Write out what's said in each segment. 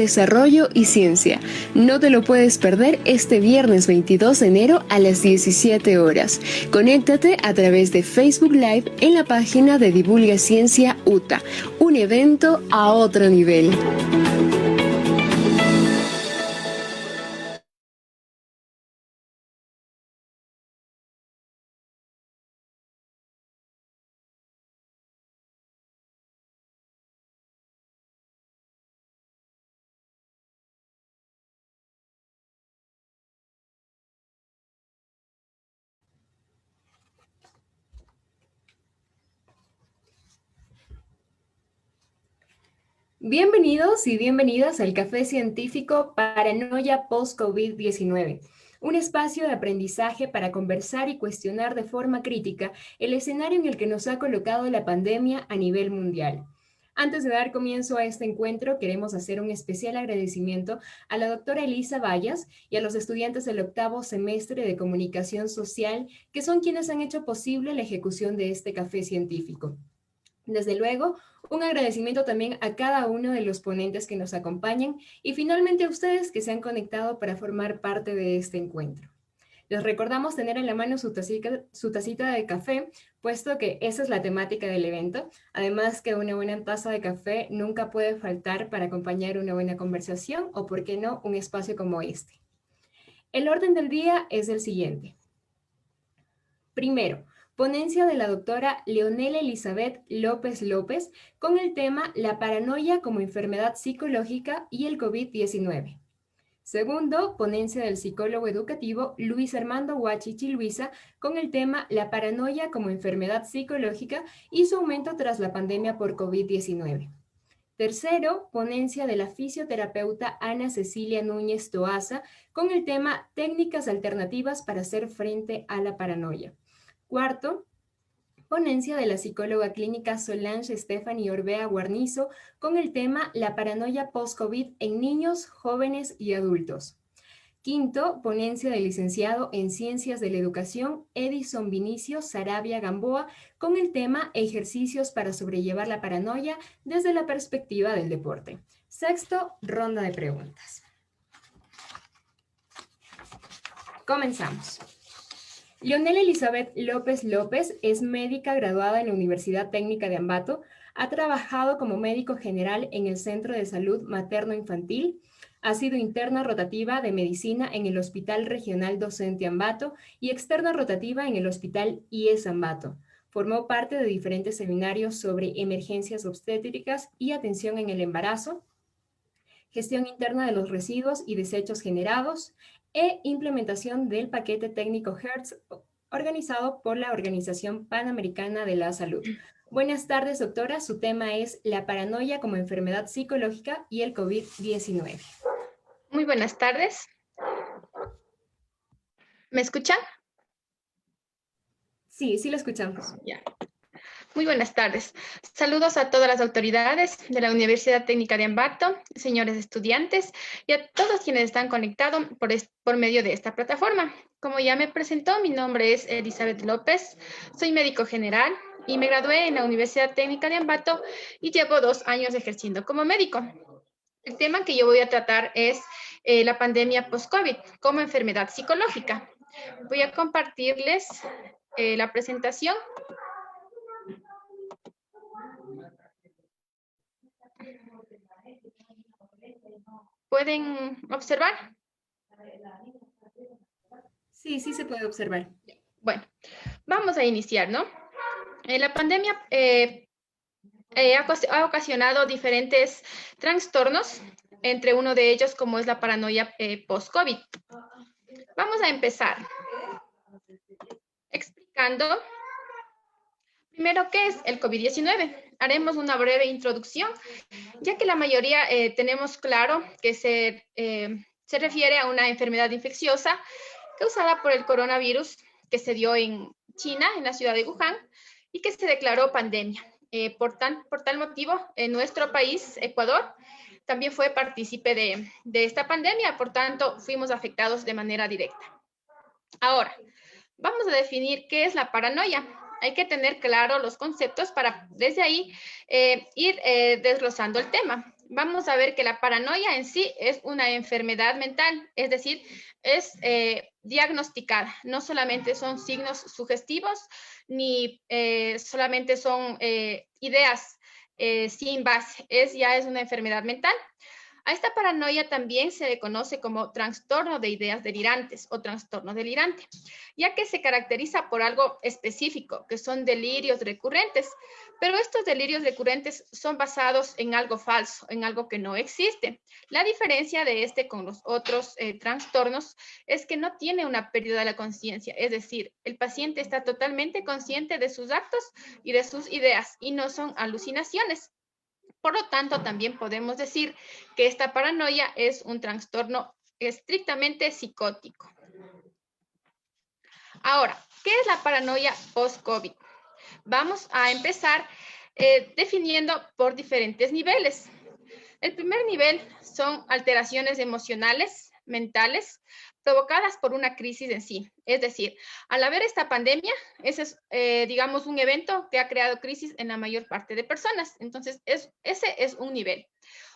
desarrollo y ciencia. No te lo puedes perder este viernes 22 de enero a las 17 horas. Conéctate a través de Facebook Live en la página de Divulga Ciencia UTA, un evento a otro nivel. Bienvenidos y bienvenidas al Café Científico Paranoia Post-COVID-19, un espacio de aprendizaje para conversar y cuestionar de forma crítica el escenario en el que nos ha colocado la pandemia a nivel mundial. Antes de dar comienzo a este encuentro, queremos hacer un especial agradecimiento a la doctora Elisa Bayas y a los estudiantes del octavo semestre de Comunicación Social, que son quienes han hecho posible la ejecución de este Café Científico. Desde luego, un agradecimiento también a cada uno de los ponentes que nos acompañan y finalmente a ustedes que se han conectado para formar parte de este encuentro. Les recordamos tener en la mano su tacita de café, puesto que esa es la temática del evento. Además que una buena taza de café nunca puede faltar para acompañar una buena conversación o, por qué no, un espacio como este. El orden del día es el siguiente. Primero, ponencia de la doctora Leonela Elizabeth López López con el tema La paranoia como enfermedad psicológica y el COVID-19. Segundo, ponencia del psicólogo educativo Luis Armando Huachichi Luisa con el tema La paranoia como enfermedad psicológica y su aumento tras la pandemia por COVID-19. Tercero, ponencia de la fisioterapeuta Ana Cecilia Núñez Toaza con el tema Técnicas alternativas para hacer frente a la paranoia. Cuarto, ponencia de la psicóloga clínica Solange Stephanie Orbea Guarnizo con el tema La paranoia post-COVID en niños, jóvenes y adultos. Quinto, ponencia del licenciado en Ciencias de la Educación Edison Vinicio Sarabia Gamboa con el tema Ejercicios para sobrellevar la paranoia desde la perspectiva del deporte. Sexto, ronda de preguntas. Comenzamos. Leonela Elizabeth López López es médica graduada en la Universidad Técnica de Ambato, ha trabajado como médico general en el Centro de Salud Materno-Infantil, ha sido interna rotativa de medicina en el Hospital Regional Docente Ambato y externa rotativa en el Hospital IES Ambato. Formó parte de diferentes seminarios sobre emergencias obstétricas y atención en el embarazo, gestión interna de los residuos y desechos generados, e implementación del paquete técnico HERTZ organizado por la Organización Panamericana de la Salud. Buenas tardes, doctora. Su tema es la paranoia como enfermedad psicológica y el COVID-19. Muy buenas tardes. ¿Me escuchan? Sí, sí lo escuchamos. Ya. Muy buenas tardes. Saludos a todas las autoridades de la Universidad Técnica de Ambato, señores estudiantes y a todos quienes están conectados por medio de esta plataforma. Como ya me presentó, mi nombre es Elizabeth López, soy médico general y me gradué en la Universidad Técnica de Ambato y llevo 2 años ejerciendo como médico. El tema que yo voy a tratar es la pandemia post-COVID como enfermedad psicológica. Voy a compartirles la presentación. ¿Pueden observar? Sí, sí se puede observar. Bueno, vamos a iniciar, ¿no? La pandemia ha ocasionado diferentes trastornos, entre uno de ellos como es la paranoia post-COVID. Vamos a empezar explicando primero qué es el COVID-19. Haremos una breve introducción, ya que la mayoría tenemos claro que se refiere a una enfermedad infecciosa causada por el coronavirus que se dio en China, en la ciudad de Wuhan, y que se declaró pandemia. Por tal motivo, en nuestro país, Ecuador, también fue partícipe de esta pandemia, por tanto, fuimos afectados de manera directa. Ahora, vamos a definir qué es la paranoia. Hay que tener claro los conceptos para desde ahí ir desglosando el tema. vamos a ver que la paranoia en sí es una enfermedad mental, es decir, es diagnosticada. No solamente son signos sugestivos, ni solamente son ideas sin base, ya es una enfermedad mental. A esta paranoia también se le conoce como trastorno de ideas delirantes o trastorno delirante, ya que se caracteriza por algo específico, que son delirios recurrentes. Pero estos delirios recurrentes son basados en algo falso, en algo que no existe. La diferencia de este con los otros trastornos es que no tiene una pérdida de la conciencia, es decir, el paciente está totalmente consciente de sus actos y de sus ideas y no son alucinaciones. Por lo tanto, también podemos decir que esta paranoia es un trastorno estrictamente psicótico. Ahora, ¿qué es la paranoia post-COVID? Vamos a empezar definiendo por diferentes niveles. El primer nivel son alteraciones emocionales, mentales, provocadas por una crisis en sí. Es decir, al haber esta pandemia, ese es, digamos, un evento que ha creado crisis en la mayor parte de personas. Entonces, ese es un nivel.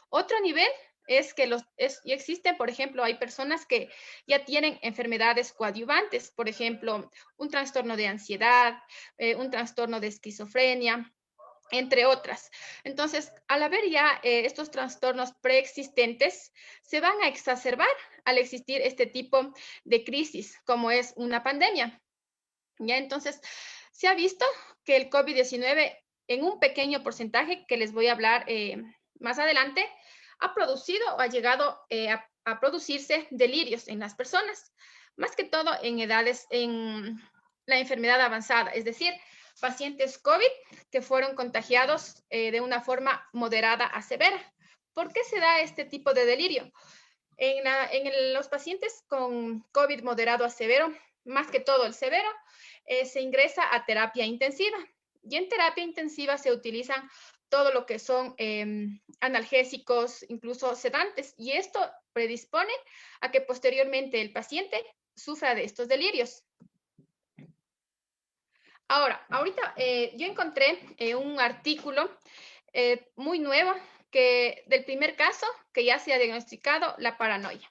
Otro nivel es que existen, por ejemplo, hay personas que ya tienen enfermedades coadyuvantes, por ejemplo, un trastorno de ansiedad, un trastorno de esquizofrenia, entre otras. Entonces, al haber ya estos trastornos preexistentes, se van a exacerbar al existir este tipo de crisis, como es una pandemia. Ya entonces, se ha visto que el COVID-19, en un pequeño porcentaje que les voy a hablar más adelante, ha producido o ha llegado a producirse delirios en las personas, más que todo en edades, en la enfermedad avanzada, es decir, pacientes COVID que fueron contagiados de una forma moderada a severa. ¿Por qué se da este tipo de delirio? Los pacientes con COVID moderado a severo, más que todo el severo, se ingresa a terapia intensiva. Y en terapia intensiva se utilizan todo lo que son analgésicos, incluso sedantes. Y esto predispone a que posteriormente el paciente sufra de estos delirios. Ahora, ahorita yo encontré un artículo muy nuevo del primer caso que ya se ha diagnosticado la paranoia.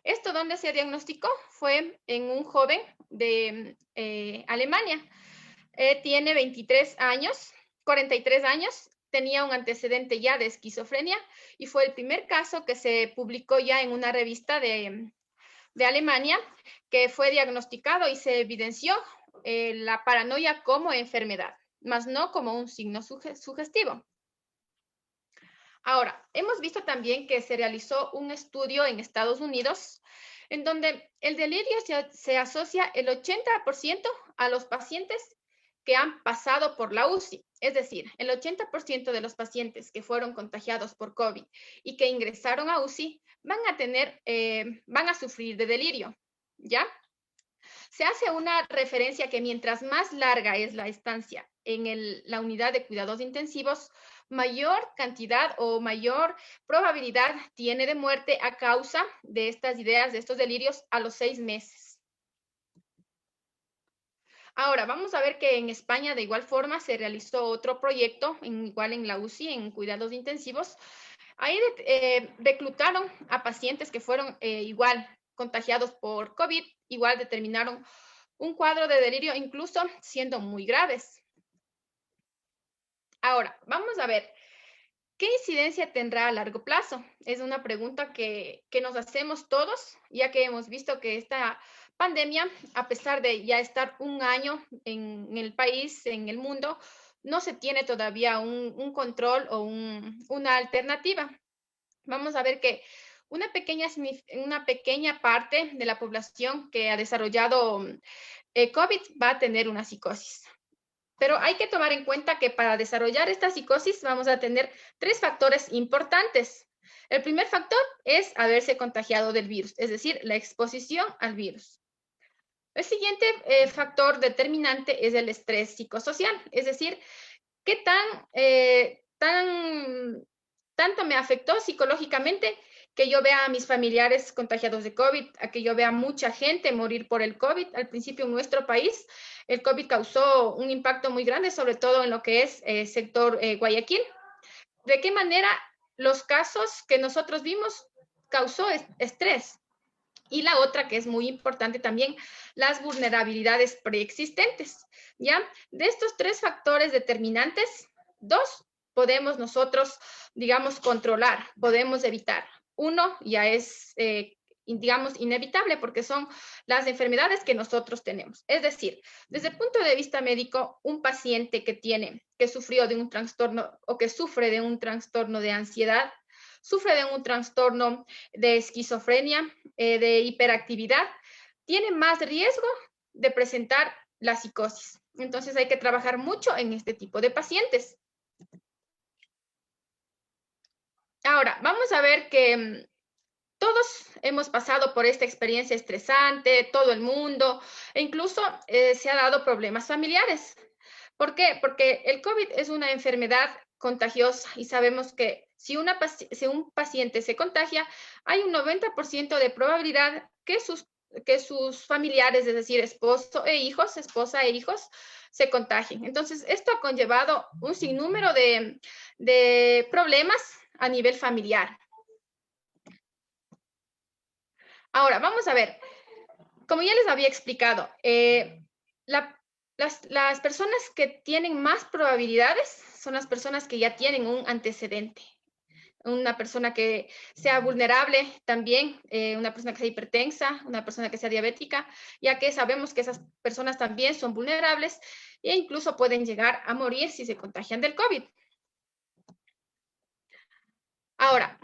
Esto donde se diagnosticó fue en un joven de Alemania. Tiene 23 años, 43 años, tenía un antecedente ya de esquizofrenia y fue el primer caso que se publicó ya en una revista de Alemania que fue diagnosticado y se evidenció la paranoia como enfermedad, más no como un signo sugestivo. Ahora, hemos visto también que se realizó un estudio en Estados Unidos en donde el delirio se asocia el 80% a los pacientes que han pasado por la UCI. Es decir, el 80% de los pacientes que fueron contagiados por COVID y que ingresaron a UCI van a sufrir de delirio, ¿ya? Se hace una referencia que mientras más larga es la estancia en la unidad de cuidados intensivos, mayor cantidad o mayor probabilidad tiene de muerte a causa de estas ideas, de estos delirios a los 6 meses. Ahora, vamos a ver que en España de igual forma se realizó otro proyecto, igual en la UCI, en cuidados intensivos. Ahí reclutaron a pacientes que fueron igual contagiados por COVID, igual determinaron un cuadro de delirio, incluso siendo muy graves. Ahora, vamos a ver, ¿qué incidencia tendrá a largo plazo? Es una pregunta que nos hacemos todos, ya que hemos visto que esta pandemia, a pesar de ya estar un año en el país, en el mundo, no se tiene todavía un control o una alternativa. Vamos a ver que una pequeña parte de la población que ha desarrollado COVID va a tener una psicosis. Pero hay que tomar en cuenta que para desarrollar esta psicosis vamos a tener 3 factores importantes. El primer factor es haberse contagiado del virus, es decir, la exposición al virus. El siguiente factor determinante es el estrés psicosocial, es decir, qué tanto me afectó psicológicamente que yo vea a mis familiares contagiados de COVID, a que yo vea mucha gente morir por el COVID. Al principio en nuestro país, el COVID causó un impacto muy grande, sobre todo en lo que es sector Guayaquil. ¿De qué manera los casos que nosotros vimos causó estrés. Y la otra, que es muy importante también, las vulnerabilidades preexistentes, ¿ya? De estos tres factores determinantes, dos podemos nosotros, digamos, controlar, podemos evitar. Uno ya es, digamos, inevitable porque son las enfermedades que nosotros tenemos. Es decir, desde el punto de vista médico, un paciente que sufrió de un trastorno o que sufre de un trastorno de ansiedad, sufre de un trastorno de esquizofrenia, de hiperactividad, tiene más riesgo de presentar la psicosis. Entonces hay que trabajar mucho en este tipo de pacientes. Ahora, vamos a ver que todos hemos pasado por esta experiencia estresante, todo el mundo, e incluso se ha dado problemas familiares. ¿Por qué? Porque el COVID es una enfermedad contagiosa y sabemos que si un paciente se contagia, hay un 90% de probabilidad que sus familiares, es decir, esposa e hijos, se contagien. Entonces, esto ha conllevado un sinnúmero de problemas a nivel familiar. Ahora, vamos a ver, como ya les había explicado, las personas que tienen más probabilidades son las personas que ya tienen un antecedente. Una persona que sea vulnerable también, una persona que sea hipertensa, una persona que sea diabética, ya que sabemos que esas personas también son vulnerables e incluso pueden llegar a morir si se contagian del COVID. Ahora,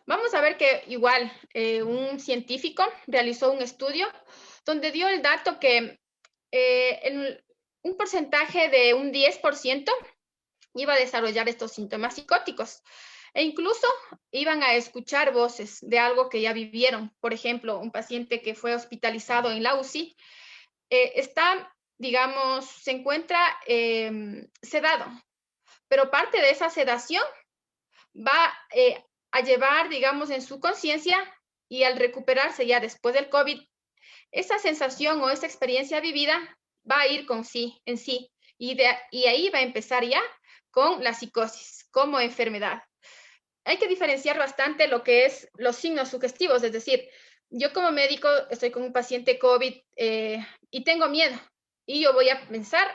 vamos a ver que igual un científico realizó un estudio donde dio el dato que un porcentaje de un 10% iba a desarrollar estos síntomas psicóticos e incluso iban a escuchar voces de algo que ya vivieron. Por ejemplo, un paciente que fue hospitalizado en la UCI digamos, se encuentra sedado, pero parte de esa sedación va a llevar, digamos, en su conciencia y al recuperarse ya después del COVID, esa sensación o esa experiencia vivida va a ir con sí, en sí, y ahí va a empezar ya con la psicosis como enfermedad. Hay que diferenciar bastante lo que es los signos sugestivos, es decir, yo como médico estoy con un paciente COVID y tengo miedo y yo voy a pensar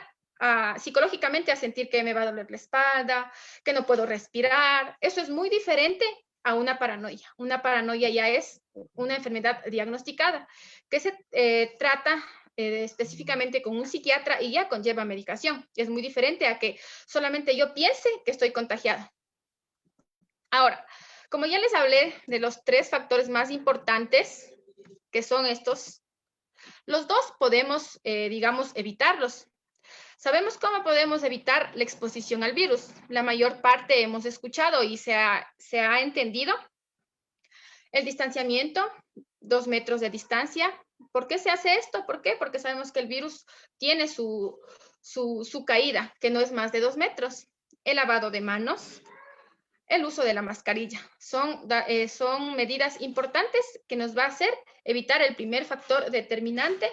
psicológicamente a sentir que me va a doler la espalda, que no puedo respirar. Eso es muy diferente a una paranoia. Una paranoia ya es una enfermedad diagnosticada que se trata específicamente con un psiquiatra y ya conlleva medicación. Es muy diferente a que solamente yo piense que estoy contagiado. Ahora, como ya les hablé de los tres factores más importantes, que son estos, los dos podemos, digamos, evitarlos. Sabemos cómo podemos evitar la exposición al virus. La mayor parte hemos escuchado y se ha entendido. El distanciamiento, 2 metros de distancia. ¿Por qué se hace esto? ¿Por qué? Porque sabemos que el virus tiene su caída, que no es más de 2 metros. El lavado de manos, el uso de la mascarilla. Son medidas importantes que nos va a hacer evitar el primer factor determinante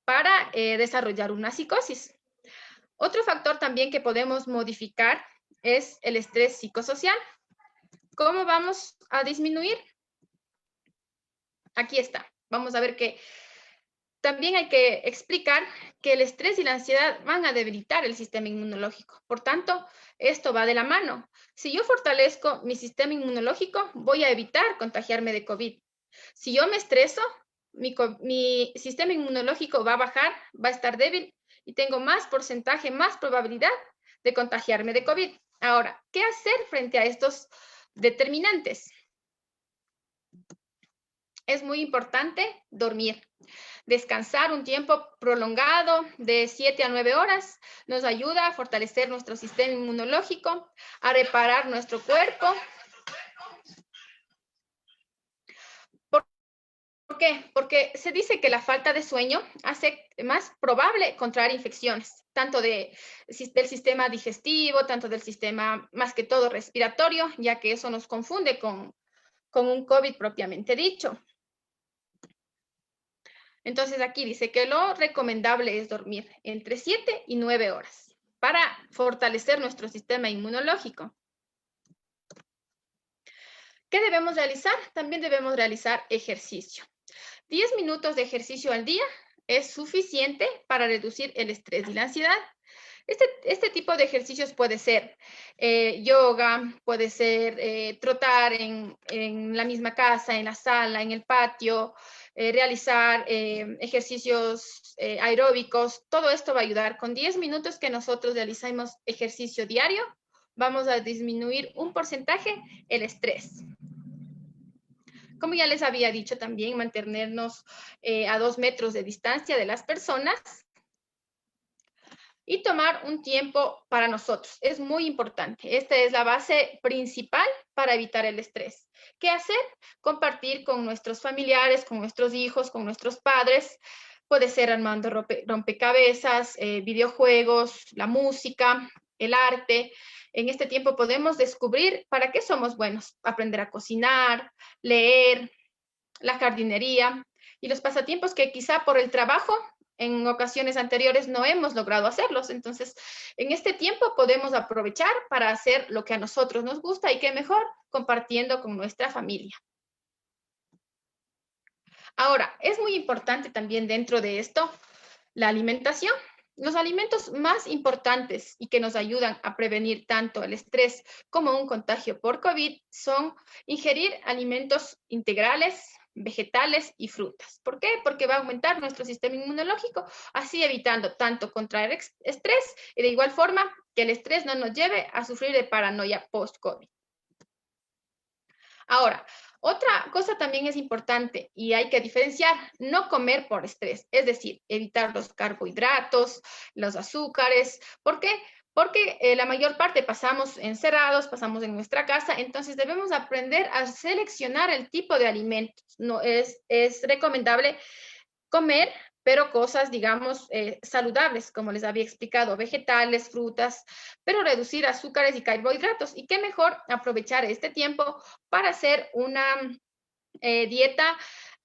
para desarrollar una psicosis. Otro factor también que podemos modificar es el estrés psicosocial. ¿Cómo vamos a disminuir? Aquí está. Vamos a ver que también hay que explicar que el estrés y la ansiedad van a debilitar el sistema inmunológico. Por tanto, esto va de la mano. Si yo fortalezco mi sistema inmunológico, voy a evitar contagiarme de COVID. Si yo me estreso, mi sistema inmunológico va a bajar, va a estar débil y tengo más porcentaje, más probabilidad de contagiarme de COVID. Ahora, ¿qué hacer frente a estos determinantes? Es muy importante dormir. Descansar un tiempo prolongado de 7 a 9 horas nos ayuda a fortalecer nuestro sistema inmunológico, a reparar nuestro cuerpo. ¿Por qué? Porque se dice que la falta de sueño hace más probable contraer infecciones, tanto del sistema digestivo, tanto del sistema, más que todo, respiratorio, ya que eso nos confunde con un COVID propiamente dicho. Entonces aquí dice que lo recomendable es dormir entre 7 y 9 horas para fortalecer nuestro sistema inmunológico. ¿Qué debemos realizar? También debemos realizar ejercicio. 10 minutos de ejercicio al día es suficiente para reducir el estrés y la ansiedad. Este tipo de ejercicios puede ser yoga, puede ser trotar en la misma casa, en la sala, en el patio, realizar ejercicios aeróbicos. Todo esto va a ayudar. Con 10 minutos que nosotros realizamos ejercicio diario, vamos a disminuir un porcentaje el estrés. Como ya les había dicho también, mantenernos a 2 metros de distancia de las personas y tomar un tiempo para nosotros. Es muy importante. Esta es la base principal para evitar el estrés. ¿Qué hacer? Compartir con nuestros familiares, con nuestros hijos, con nuestros padres. Puede ser armando rompecabezas, videojuegos, la música, el arte. En este tiempo podemos descubrir para qué somos buenos. Aprender a cocinar, leer, la jardinería y los pasatiempos que quizá por el trabajo en ocasiones anteriores no hemos logrado hacerlos. Entonces, en este tiempo podemos aprovechar para hacer lo que a nosotros nos gusta y qué mejor compartiendo con nuestra familia. Ahora, es muy importante también dentro de esto la alimentación. Los alimentos más importantes y que nos ayudan a prevenir tanto el estrés como un contagio por COVID son ingerir alimentos integrales, vegetales y frutas. ¿Por qué? Porque va a aumentar nuestro sistema inmunológico, así evitando tanto contraer estrés y de igual forma que el estrés no nos lleve a sufrir de paranoia post-COVID. Ahora, otra cosa también es importante y hay que diferenciar, no comer por estrés, es decir, evitar los carbohidratos, los azúcares. ¿Por qué? Porque la mayor parte pasamos encerrados, pasamos en nuestra casa, entonces debemos aprender a seleccionar el tipo de alimentos. No es recomendable comer, pero cosas, digamos, saludables, como les había explicado, vegetales, frutas, pero reducir azúcares y carbohidratos. Y qué mejor aprovechar este tiempo para hacer una dieta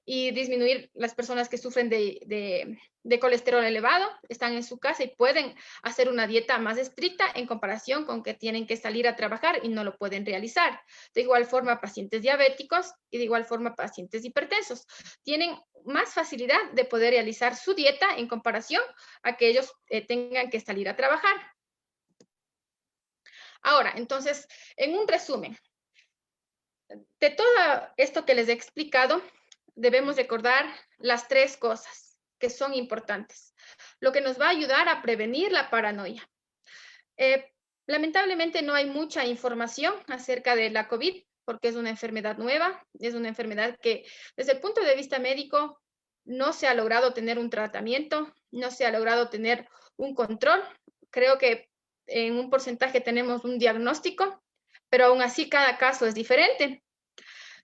y disminuir las personas que sufren de colesterol elevado, están en su casa y pueden hacer una dieta más estricta en comparación con que tienen que salir a trabajar y no lo pueden realizar. De igual forma, pacientes diabéticos y de igual forma, pacientes hipertensos tienen más facilidad de poder realizar su dieta en comparación a que ellos tengan que salir a trabajar. Ahora, entonces, en un resumen, de todo esto que les he explicado, debemos recordar las 3 cosas que son importantes, lo que nos va a ayudar a prevenir la paranoia. Lamentablemente no hay mucha información acerca de la COVID porque es una enfermedad nueva, es una enfermedad que desde el punto de vista médico no se ha logrado tener un tratamiento, no se ha logrado tener un control. Creo que en un porcentaje tenemos un diagnóstico, pero aún así cada caso es diferente.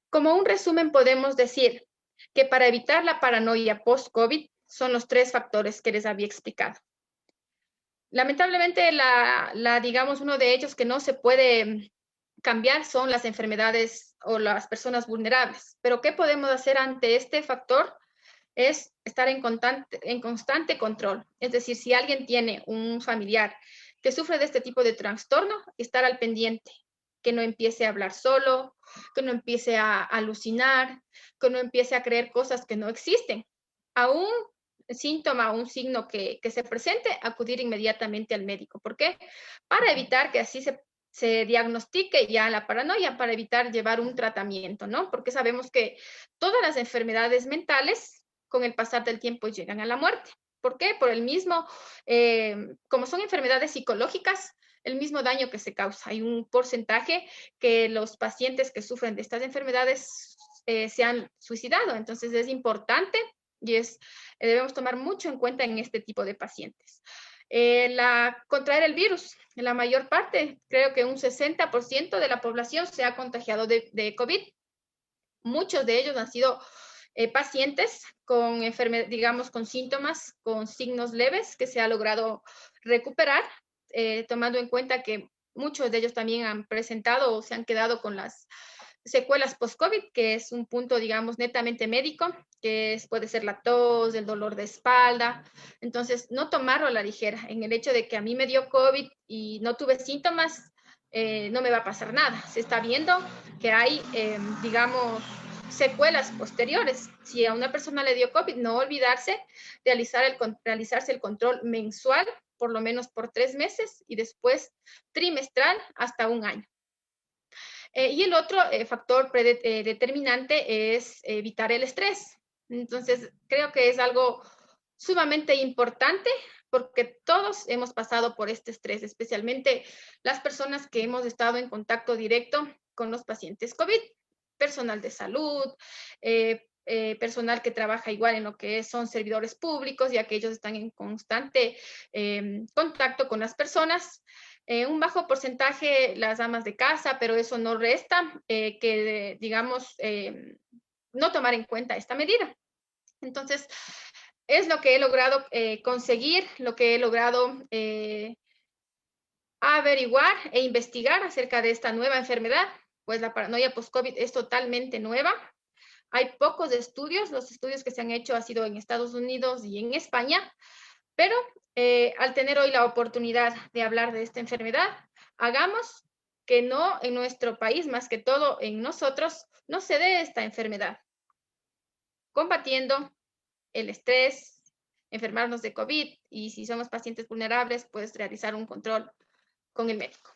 Como un resumen podemos decir que para evitar la paranoia post-COVID son los 3 factores que les había explicado. Lamentablemente, digamos, uno de ellos que no se puede cambiar son las enfermedades o las personas vulnerables. Pero ¿qué podemos hacer ante este factor? Es estar en constante control. Es decir, si alguien tiene un familiar que sufre de este tipo de trastorno, estar al pendiente, que no empiece a hablar solo, que no empiece a alucinar, que no empiece a creer cosas que no existen. Aún síntoma o un signo que se presente, acudir inmediatamente al médico. ¿Por qué? Para evitar que así se diagnostique ya la paranoia, para evitar llevar un tratamiento, ¿no? Porque sabemos que todas las enfermedades mentales con el pasar del tiempo llegan a la muerte. ¿Por qué? Por el mismo, como son enfermedades psicológicas, el mismo daño que se causa. Hay un porcentaje que los pacientes que sufren de estas enfermedades se han suicidado. Entonces es importante y debemos tomar mucho en cuenta en este tipo de pacientes. Contraer el virus, en la mayor parte, creo que un 60% de la población se ha contagiado de COVID. Muchos de ellos han sido pacientes con digamos, con síntomas, con signos leves que se ha logrado recuperar, tomando en cuenta que muchos de ellos también han presentado o se han quedado con las secuelas post-COVID, que es un punto, digamos, netamente médico, que puede ser la tos, el dolor de espalda. Entonces, no tomarlo a la ligera. En el hecho de que a mí me dio COVID y no tuve síntomas, no me va a pasar nada. Se está viendo que hay, digamos, secuelas posteriores. Si a una persona le dio COVID, no olvidarse de realizarse el control mensual, por lo menos por 3 meses, y después trimestral hasta un año. Y el otro factor determinante es evitar el estrés. Entonces, creo que es algo sumamente importante porque todos hemos pasado por este estrés, especialmente las personas que hemos estado en contacto directo con los pacientes COVID, personal de salud, personal que trabaja igual en lo que son servidores públicos, ya que ellos están en constante contacto con las personas. Un bajo porcentaje las amas de casa, pero eso no resta que, digamos, no tomar en cuenta esta medida. Entonces, es lo que he logrado conseguir, lo que he logrado averiguar e investigar acerca de esta nueva enfermedad, pues la paranoia post-COVID es totalmente nueva. Hay pocos estudios, los estudios que se han hecho han sido en Estados Unidos y en España, pero al tener hoy la oportunidad de hablar de esta enfermedad, hagamos que no en nuestro país, más que todo en nosotros, no se dé esta enfermedad, combatiendo el estrés, enfermarnos de COVID y si somos pacientes vulnerables, pues realizar un control con el médico.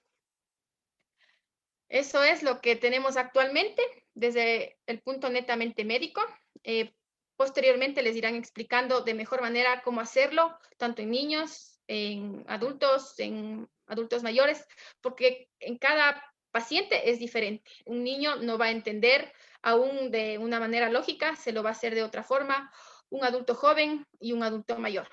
Eso es lo que tenemos actualmente desde el punto netamente médico. Posteriormente les irán explicando de mejor manera cómo hacerlo, tanto en niños, en adultos mayores, porque en cada paciente es diferente. Un niño no va a entender aún de una manera lógica, se lo va a hacer de otra forma, un adulto joven y un adulto mayor.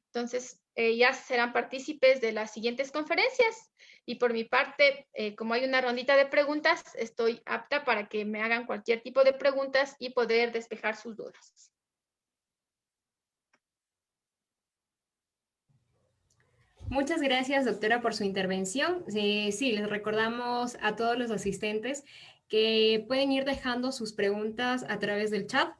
Entonces, ya serán partícipes de las siguientes conferencias y por mi parte, como hay una rondita de preguntas, estoy apta para que me hagan cualquier tipo de preguntas y poder despejar sus dudas. Muchas gracias, doctora, por su intervención. Sí, les recordamos a todos los asistentes que pueden ir dejando sus preguntas a través del chat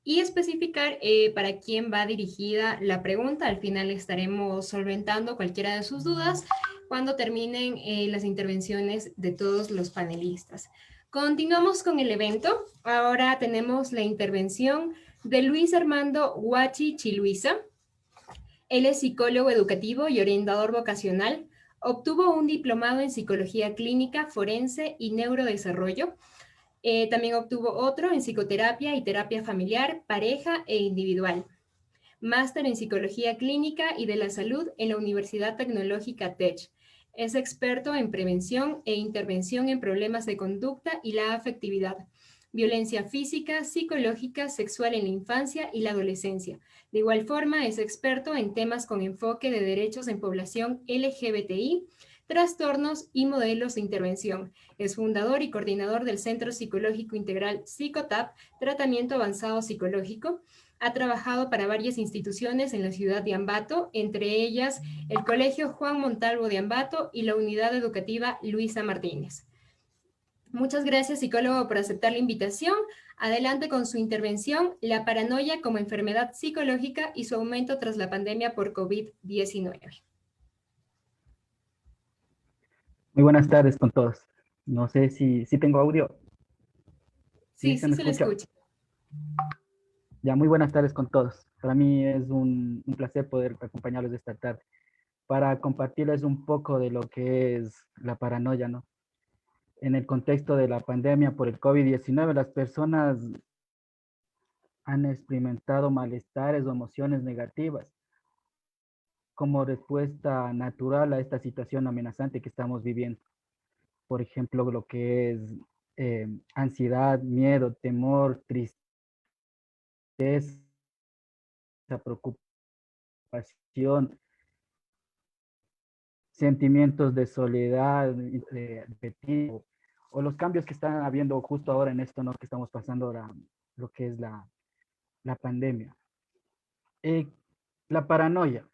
y especificar para quién va dirigida la pregunta. Al final estaremos solventando cualquiera de sus dudas cuando terminen las intervenciones de todos los panelistas. Continuamos con el evento. Ahora tenemos la intervención de Luis Armando Huachi Chiluisa. Él es psicólogo educativo y orientador vocacional. Obtuvo un diplomado en psicología clínica, forense y neurodesarrollo. También obtuvo otro en psicoterapia y terapia familiar, pareja e individual. Máster en psicología clínica y de la salud en la Universidad Tecnológica TECH. Es experto en prevención e intervención en problemas de conducta y la afectividad, violencia física, psicológica, sexual en la infancia y la adolescencia. De igual forma, es experto en temas con enfoque de derechos en población LGBTI, trastornos y modelos de intervención. Es fundador y coordinador del Centro Psicológico Integral Psicotap, Tratamiento Avanzado Psicológico. Ha trabajado para varias instituciones en la ciudad de Ambato, entre ellas el Colegio Juan Montalvo de Ambato y la Unidad Educativa Luisa Martínez. Muchas gracias, psicólogo, por aceptar la invitación. Adelante con su intervención, la paranoia como enfermedad psicológica y su aumento tras la pandemia por COVID-19. Muy buenas tardes con todos. No sé si tengo audio. Sí, ¿Se sí me se le escucha? escucha. Ya, muy buenas tardes con todos. Para mí es un placer poder acompañarlos esta tarde para compartirles un poco de lo que es la paranoia, ¿no? En el contexto de la pandemia por el COVID-19, las personas han experimentado malestares o emociones negativas como respuesta natural a esta situación amenazante que estamos viviendo. Por ejemplo, lo que es ansiedad, miedo, temor, tristeza, preocupación, sentimientos de soledad, repetido, o los cambios que están habiendo justo ahora en esto, ¿no? Que estamos pasando ahora, lo que es la pandemia. Eh, la paranoia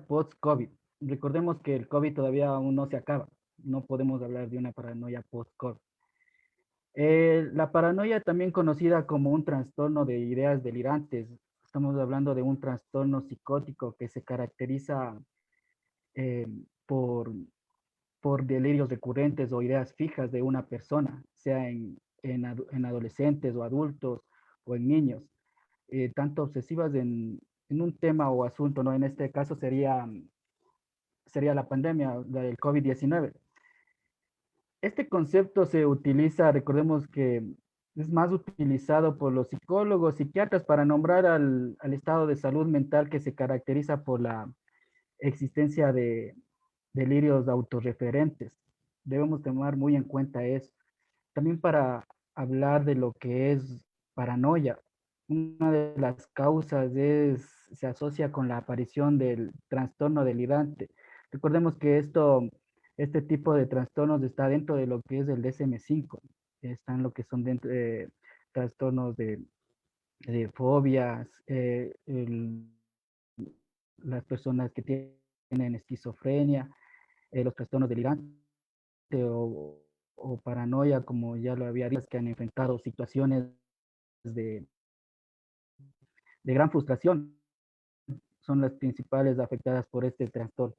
post-COVID. Recordemos que el COVID todavía aún no se acaba. No podemos hablar de una paranoia post-COVID. La paranoia, también conocida como un trastorno de ideas delirantes. Estamos hablando de un trastorno psicótico que se caracteriza por por delirios recurrentes o ideas fijas de una persona, sea en adolescentes o adultos o en niños, tanto obsesivas en un tema o asunto, ¿no? En este caso sería la pandemia del COVID-19. Este concepto se utiliza, recordemos que es más utilizado por los psicólogos, psiquiatras para nombrar al estado de salud mental que se caracteriza por la existencia de delirios autorreferentes. Debemos tomar muy en cuenta eso. También para hablar de lo que es paranoia. Una de las causas se asocia con la aparición del trastorno delirante. Recordemos que este tipo de trastornos está dentro de lo que es el DSM-5. Están lo que son dentro de trastornos de fobias, las personas que tienen esquizofrenia, los trastornos delirantes o, o paranoia, como ya lo había dicho, que han enfrentado situaciones de, de gran frustración, son las principales afectadas por este trastorno.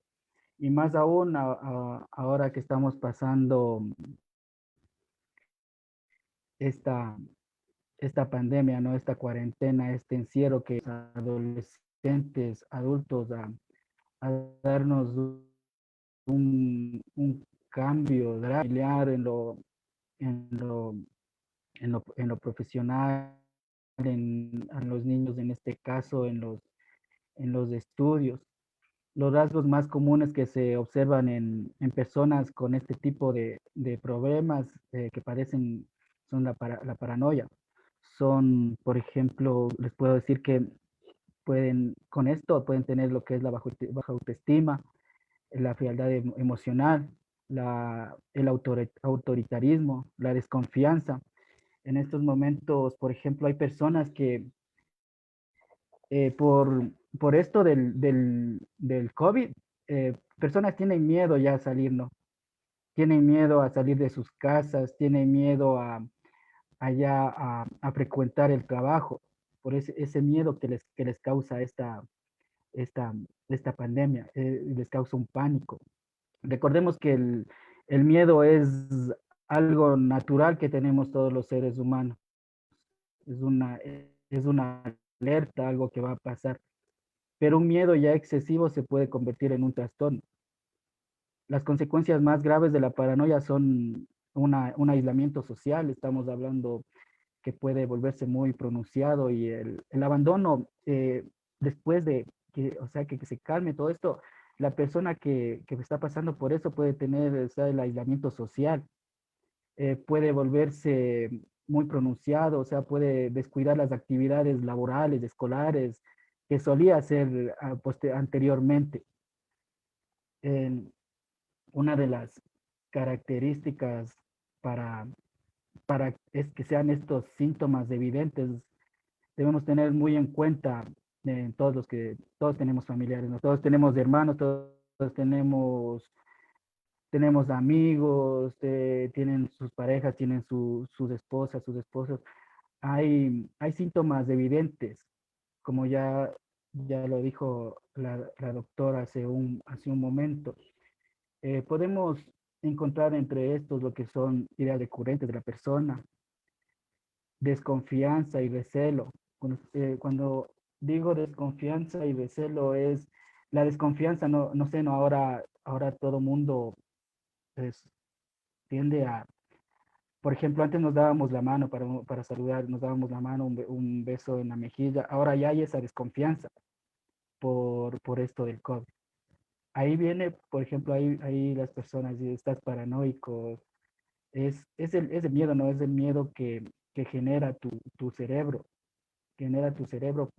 Y más aún ahora que estamos pasando esta, esta pandemia, ¿no? Esta cuarentena, este encierro que adolescentes, adultos a darnos un cambio drástico en lo, en lo profesional, a los niños en este caso, en los estudios. Los rasgos más comunes que se observan en personas con este tipo de problemas que padecen son la paranoia. Son, por ejemplo, les puedo decir que con esto pueden tener lo que es la baja autoestima, la frialdad emocional, el autoritarismo, la desconfianza. En estos momentos, por ejemplo, hay personas que eh, por, por esto del COVID, personas tienen miedo ya a salir, ¿no? Tienen miedo a salir de sus casas, tienen miedo a frecuentar el trabajo, por ese miedo que les causa esta, esta pandemia, les causa un pánico. Recordemos que el miedo es algo natural que tenemos todos los seres humanos. Es una alerta, algo que va a pasar, pero un miedo ya excesivo se puede convertir en un trastorno. Las consecuencias más graves de la paranoia son un aislamiento social, estamos hablando que puede volverse muy pronunciado y el abandono después de que, o sea, que se calme todo esto, la persona que está pasando por eso puede tener, o sea, el aislamiento social, puede volverse muy pronunciado, o sea, puede descuidar las actividades laborales, escolares, que solía hacer anteriormente. En una de las características para, para es que sean estos síntomas evidentes, debemos tener muy en cuenta todos los que, todos tenemos familiares, ¿no? Todos tenemos hermanos, todos tenemos amigos, tienen sus parejas, tienen sus esposas, sus esposos. Hay síntomas evidentes, como ya lo dijo la doctora hace un momento. Podemos encontrar entre estos lo que son ideas recurrentes de la persona, desconfianza y recelo. Cuando digo desconfianza y recelo es la desconfianza, no sé, no, ahora todo mundo pues, tiende a, por ejemplo, antes nos dábamos la mano para saludar, nos dábamos la mano, un beso en la mejilla, ahora ya hay esa desconfianza por esto del COVID. Ahí viene, por ejemplo, ahí las personas, si estás paranoico, es el miedo, ¿no? Es el miedo que genera genera tu cerebro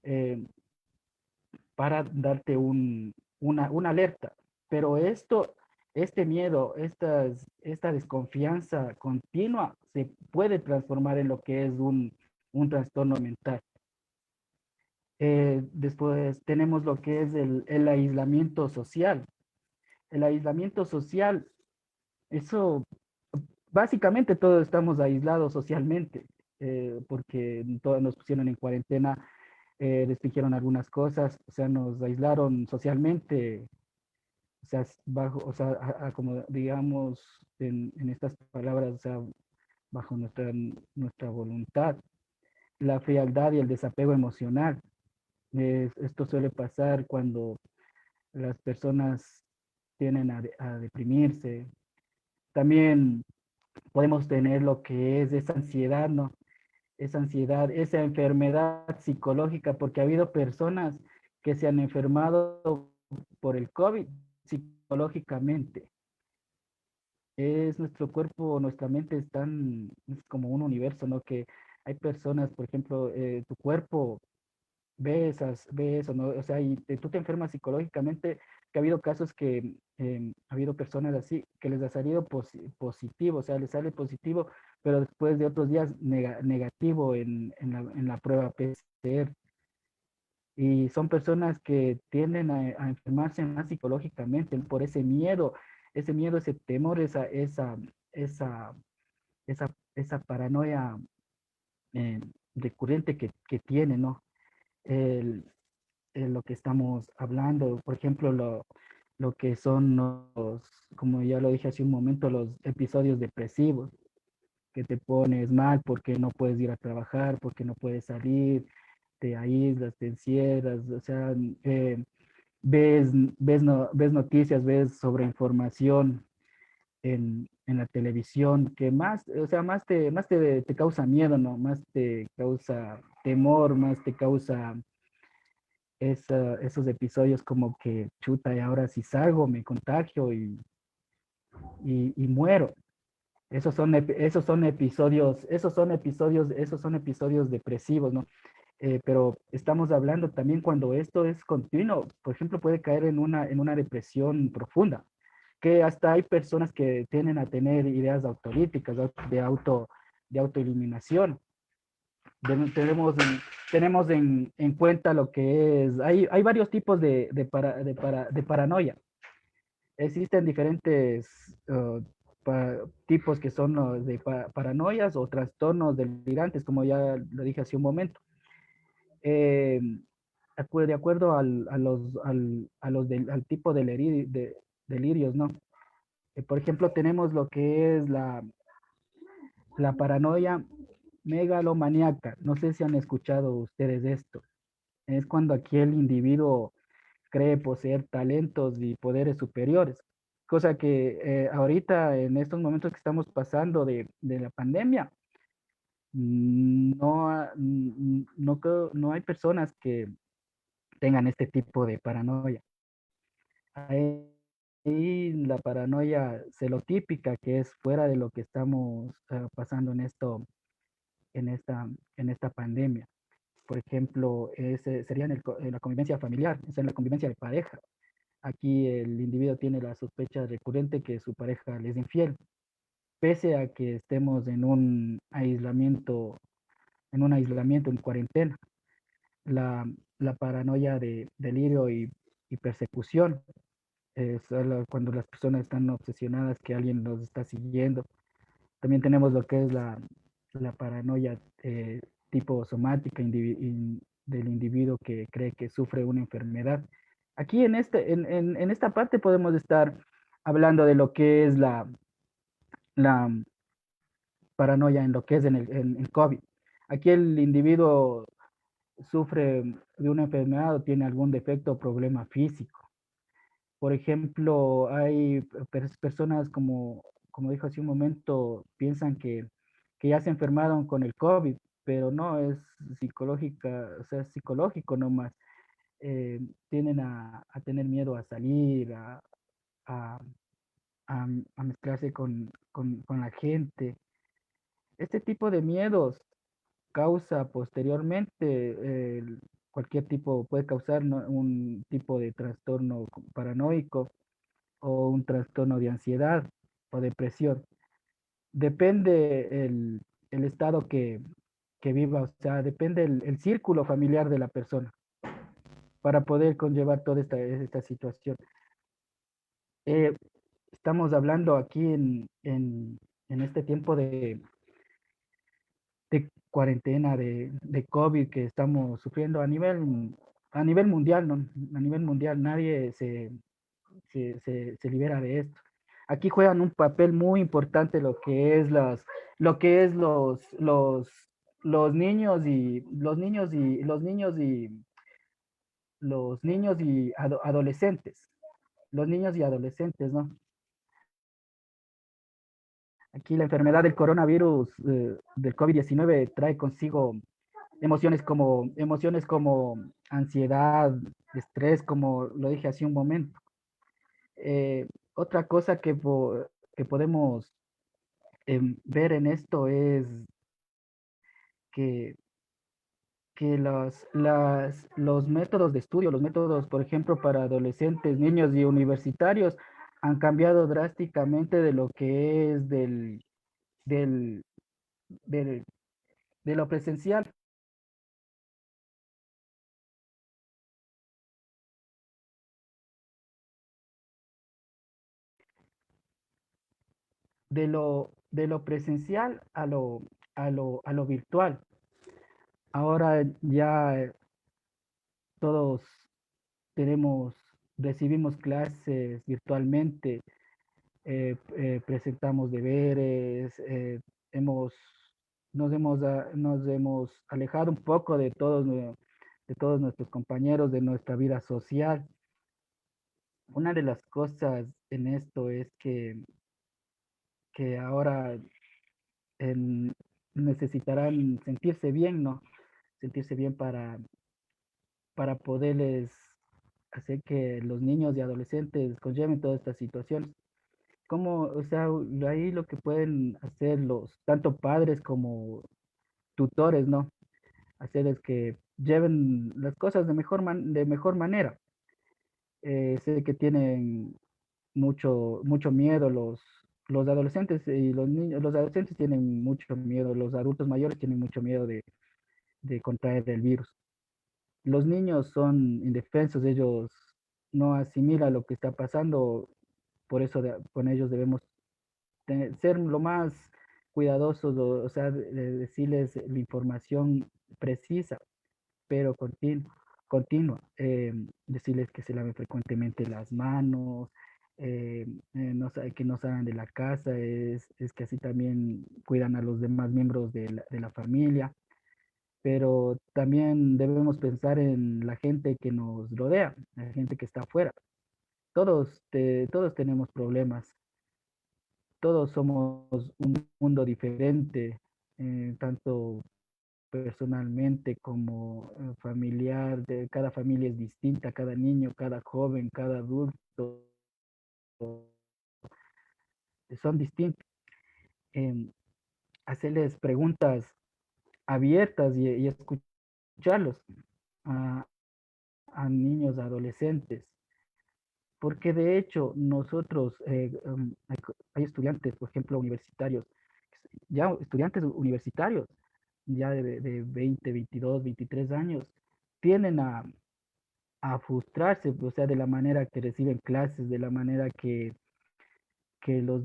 eh, para darte una alerta. Pero este miedo, esta desconfianza continua se puede transformar en lo que es un trastorno mental. Después tenemos lo que es el aislamiento social. El aislamiento social, eso, básicamente todos estamos aislados socialmente, porque todos nos pusieron en cuarentena, restringieron algunas cosas, o sea, nos aislaron socialmente o sea, bajo, o sea, como digamos en estas palabras, o sea, bajo nuestra voluntad, la frialdad y el desapego emocional. Esto suele pasar cuando las personas tienden a deprimirse. También podemos tener lo que es esa ansiedad, ¿no? Esa ansiedad, esa enfermedad psicológica, porque ha habido personas que se han enfermado por el COVID psicológicamente. Es nuestro cuerpo, nuestra mente es como un universo, ¿no? Que hay personas, por ejemplo, tu cuerpo ve eso, ¿no? O sea, y tú te enfermas psicológicamente, que ha habido casos que ha habido personas así que les ha salido positivo, o sea, les sale positivo, pero después de otros días negativo en la prueba PCR. Y son personas que tienden a enfermarse más psicológicamente por ese miedo, ese temor, esa, esa paranoia eh, recurrente que tienen, ¿no? El, lo que estamos hablando, por ejemplo, lo que son como ya lo dije hace un momento, los episodios depresivos, que te pones mal porque no puedes ir a trabajar, porque no puedes salir, te aíslas, te encierras, o sea, ves, ves noticias, ves sobre información en la televisión que más, o sea, te causa miedo, ¿no? Más te causa temor, más te causa esos episodios como que chuta y ahora si salgo me contagio y muero. Esos son episodios depresivos, ¿no? Pero estamos hablando también cuando esto es continuo, por ejemplo, puede caer en una depresión profunda, que hasta hay personas que tienden a tener ideas autolíticas, de autoeliminación. Tenemos en cuenta lo que es, hay varios tipos de paranoia. Existen diferentes tipos que son los de paranoias o trastornos delirantes, como ya lo dije hace un momento. Eh, de acuerdo al tipo de delirios, ¿no? Por ejemplo, tenemos lo que es la paranoia megalomaníaca. No sé si han escuchado ustedes esto. Es cuando aquí el individuo cree poseer talentos y poderes superiores, cosa que ahorita en estos momentos que estamos pasando de la pandemia, no hay personas que tengan este tipo de paranoia. Hay la paranoia celotípica, que es fuera de lo que estamos pasando en esta pandemia. Por ejemplo, ese sería en la convivencia familiar, es en la convivencia de pareja. Aquí el individuo tiene la sospecha recurrente que su pareja le es infiel, pese a que estemos en cuarentena. La paranoia de delirio y persecución es cuando las personas están obsesionadas que alguien los está siguiendo. También tenemos lo que es la paranoia tipo somática del individuo que cree que sufre una enfermedad. Aquí en esta parte podemos estar hablando de lo que es la paranoia en lo que es en COVID. Aquí el individuo sufre de una enfermedad o tiene algún defecto o problema físico. Por ejemplo, hay personas como dijo hace un momento, piensan que ya se enfermaron con el COVID, pero no, es psicológica, o sea, es psicológico nomás. Tienden a tener miedo a salir, a, a mezclarse con la gente. Este tipo de miedos causa posteriormente cualquier tipo, puede causar, ¿no?, un tipo de trastorno paranoico o un trastorno de ansiedad o depresión. Depende el estado que viva, o sea, depende el círculo familiar de la persona para poder conllevar toda esta situación. Eh, Estamos hablando aquí en este tiempo de cuarentena, de COVID que estamos sufriendo a nivel mundial, ¿no? A nivel mundial nadie se libera de esto. Aquí juegan un papel muy importante lo que es los niños y adolescentes. Los niños y adolescentes, ¿no? Aquí la enfermedad del coronavirus, del COVID-19, trae consigo emociones como ansiedad, estrés, como lo dije hace un momento. Otra cosa que podemos ver en esto es que, que los métodos de estudio, los métodos, por ejemplo, para adolescentes, niños y universitarios, han cambiado drásticamente de lo que es del, del- de lo presencial, de lo presencial a lo virtual. Ahora ya todos tenemos, recibimos clases virtualmente, presentamos deberes, hemos, nos hemos alejado un poco de todos nuestros compañeros, de nuestra vida social. Una de las cosas en esto es que ahora en- necesitarán sentirse bien, ¿no? Sentirse bien para poderles hacer que los niños y adolescentes conlleven todas estas situaciones. Como, o sea, ahí lo que pueden hacer los, tanto padres como tutores, ¿no? Hacer es que lleven las cosas de mejor manera. Sé que tienen mucho miedo los adolescentes y los niños, los adolescentes tienen mucho miedo, los adultos mayores tienen mucho miedo de contraer el virus. Los niños son indefensos, ellos no asimilan lo que está pasando, por eso con ellos debemos ser lo más cuidadosos, o sea, de decirles la información precisa, pero continua. Decirles que se laven frecuentemente las manos, que no salgan de la casa, es que así también cuidan a los demás miembros de la familia, pero también debemos pensar en la gente que nos rodea, la gente que está afuera. Todos tenemos problemas, todos somos un mundo diferente, tanto personalmente como familiar, cada familia es distinta, cada niño, cada joven, cada adulto son distintos. Em, Hacerles preguntas abiertas y escucharlos a, a niños, adolescentes, porque de hecho nosotros, hay estudiantes, por ejemplo, universitarios, ya estudiantes universitarios, ya de 20, 22, 23 años, tienden a frustrarse, o sea, de la manera que reciben clases, de la manera que los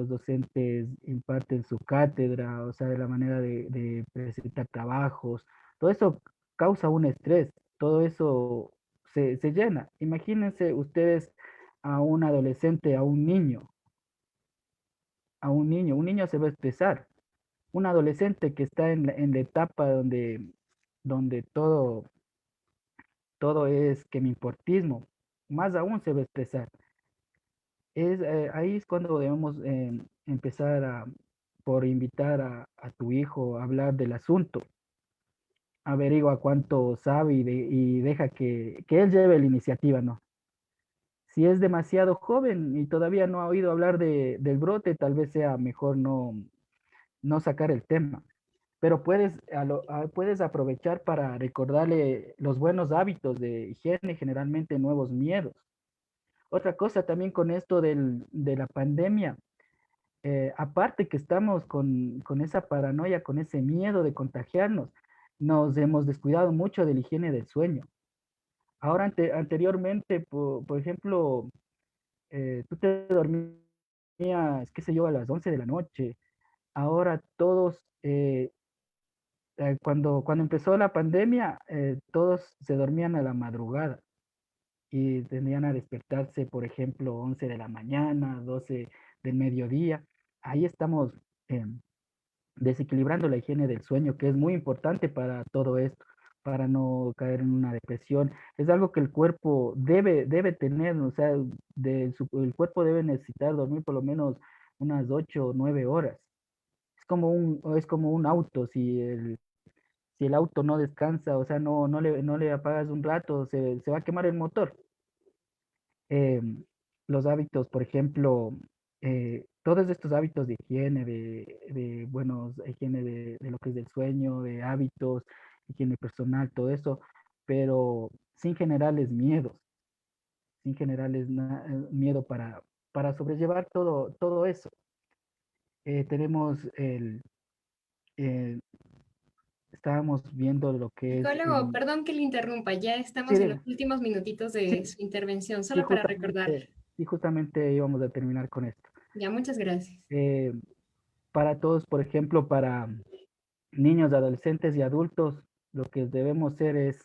docentes imparten su cátedra, o sea, de la manera de presentar trabajos, todo eso causa un estrés, todo eso se llena. Imagínense ustedes a un adolescente, un niño se va a estresar, un adolescente que está en la etapa donde todo es que me importismo, más aún se va a estresar. Ahí es cuando debemos empezar por invitar a tu hijo a hablar del asunto, averigua cuánto sabe y deja que él lleve la iniciativa, ¿no? Si es demasiado joven y todavía no ha oído hablar del brote, tal vez sea mejor no sacar el tema, pero puedes aprovechar para recordarle los buenos hábitos de higiene, generalmente nuevos miedos. Otra cosa también con esto de la pandemia, aparte que estamos con esa paranoia, con ese miedo de contagiarnos, nos hemos descuidado mucho de la higiene del sueño. Ahora, anteriormente, por ejemplo, tú te dormías, qué sé yo, a las 11 de la noche. Ahora todos, cuando empezó la pandemia, todos se dormían a la madrugada. y tendrían a despertarse, por ejemplo, 11 de la mañana, 12 del mediodía. Ahí estamos desequilibrando la higiene del sueño, que es muy importante para todo esto, para no caer en una depresión. Es algo que el cuerpo debe tener, o sea, el cuerpo debe necesitar dormir por lo menos unas 8 o 9 horas. Es como un auto, si el auto no descansa, o sea, no le apagas un rato, se va a quemar el motor. eh, los hábitos, por ejemplo, todos estos hábitos de higiene, de buenos, higiene de lo que es del sueño, de hábitos, higiene personal, todo eso, pero sin generarles miedos, sin generarles miedo para sobrellevar todo eso. Tenemos eh, estábamos viendo lo que es Psicólogo, perdón que le interrumpa, ya sí, estamos en los dime. últimos minutitos Sí, de su intervención, sí, solo para recordarle. justamente íbamos a terminar con esto. Ya, muchas gracias. Eh, para todos, por ejemplo, para niños, adolescentes y adultos, lo que debemos ser es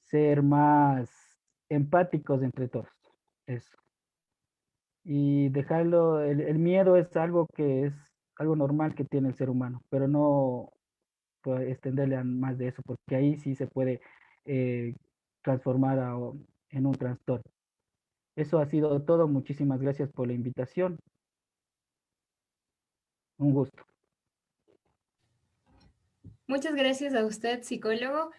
ser más empáticos entre todos. Eso. Y dejarlo, el miedo es algo que es algo normal que tiene el ser humano, pero no pues, extenderle a más de eso, porque ahí sí se puede eh, transformar en un trastorno. Eso ha sido todo. Muchísimas gracias por la invitación. Un gusto. Muchas gracias a usted, psicólogo.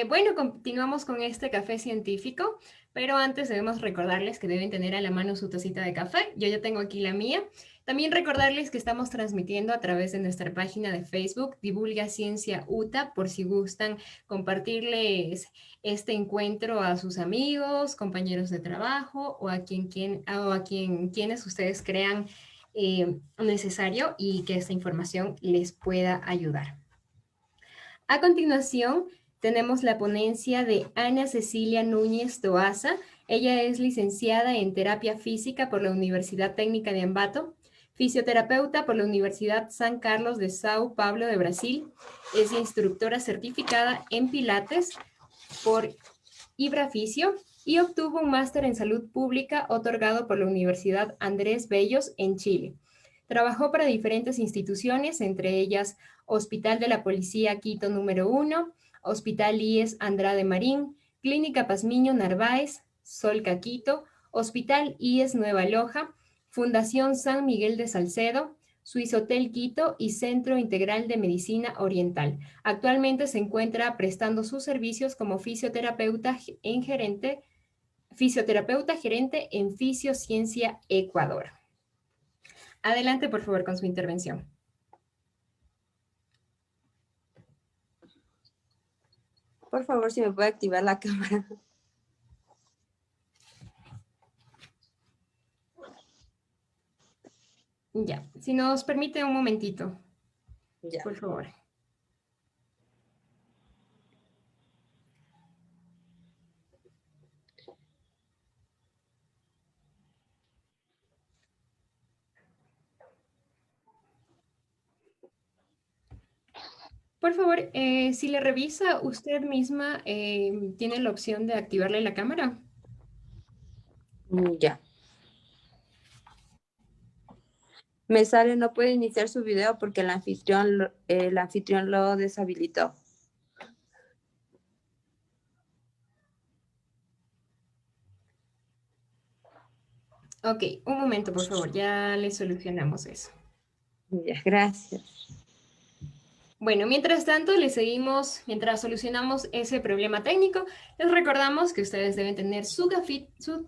Bueno, continuamos con este café científico, pero antes debemos recordarles que deben tener a la mano su tacita de café. Yo ya tengo aquí la mía. También recordarles que estamos transmitiendo a través de nuestra página de Facebook, Divulga Ciencia UTA, por si gustan compartirles este encuentro a sus amigos, compañeros de trabajo o a quienes ustedes crean necesario y que esta información les pueda ayudar. A continuación, tenemos la ponencia de Ana Cecilia Núñez Toaza. Ella es licenciada en terapia física por la Universidad Técnica de Ambato, fisioterapeuta por la Universidad San Carlos de Sao Paulo de Brasil. Es instructora certificada en Pilates por Ibrafisio y obtuvo un máster en salud pública otorgado por la Universidad Andrés Bellos en Chile. Trabajó para diferentes instituciones, entre ellas Hospital de la Policía Quito número 1, Hospital IES Andrade Marín, Clínica Pazmiño Narváez, Solca Quito, Hospital IES Nueva Loja, Fundación San Miguel de Salcedo, Suizotel Quito y Centro Integral de Medicina Oriental. Actualmente se encuentra prestando sus servicios como fisioterapeuta gerente en Fisiociencia Ecuador. Adelante, por favor, con su intervención. Por favor, si me puede activar la cámara. Ya, si nos permite un momentito, Ya. por favor. Por favor, si le revisa usted misma, tiene la opción de activarle la cámara. Ya. Me sale, no puede iniciar su video porque el anfitrión lo deshabilitó. Ok, un momento, por favor, ya le solucionamos eso. Ya, gracias. Bueno, mientras tanto, mientras solucionamos ese problema técnico, les recordamos que ustedes deben tener su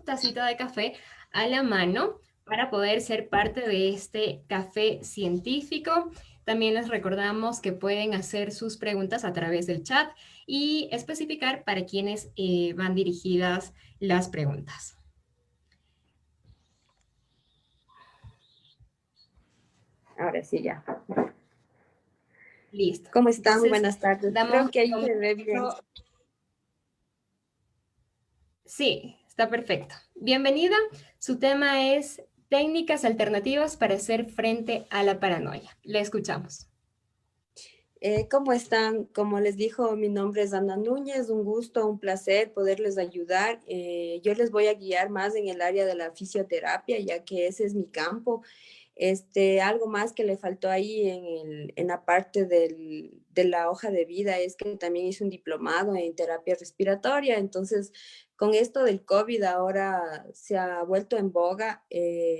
tacita de café a la mano para poder ser parte de este café científico. También les recordamos que pueden hacer sus preguntas a través del chat y especificar para quiénes van dirigidas las preguntas. Ahora sí, ya. Listo. ¿Cómo están? Entonces, Buenas tardes. damos Creo que ahí se ve bien. comienzo. Sí, está perfecto. Bienvenida. Su tema es técnicas alternativas para hacer frente a la paranoia. Le escuchamos. ¿Cómo están? Como les dijo, mi nombre es Ana Núñez, un gusto, un placer poderles ayudar. Yo les voy a guiar más en el área de la fisioterapia, ya que ese es mi campo. Algo más que le faltó ahí en la parte de la hoja de vida es que también hice un diplomado en terapia respiratoria. Entonces, con esto del COVID ahora se ha vuelto en boga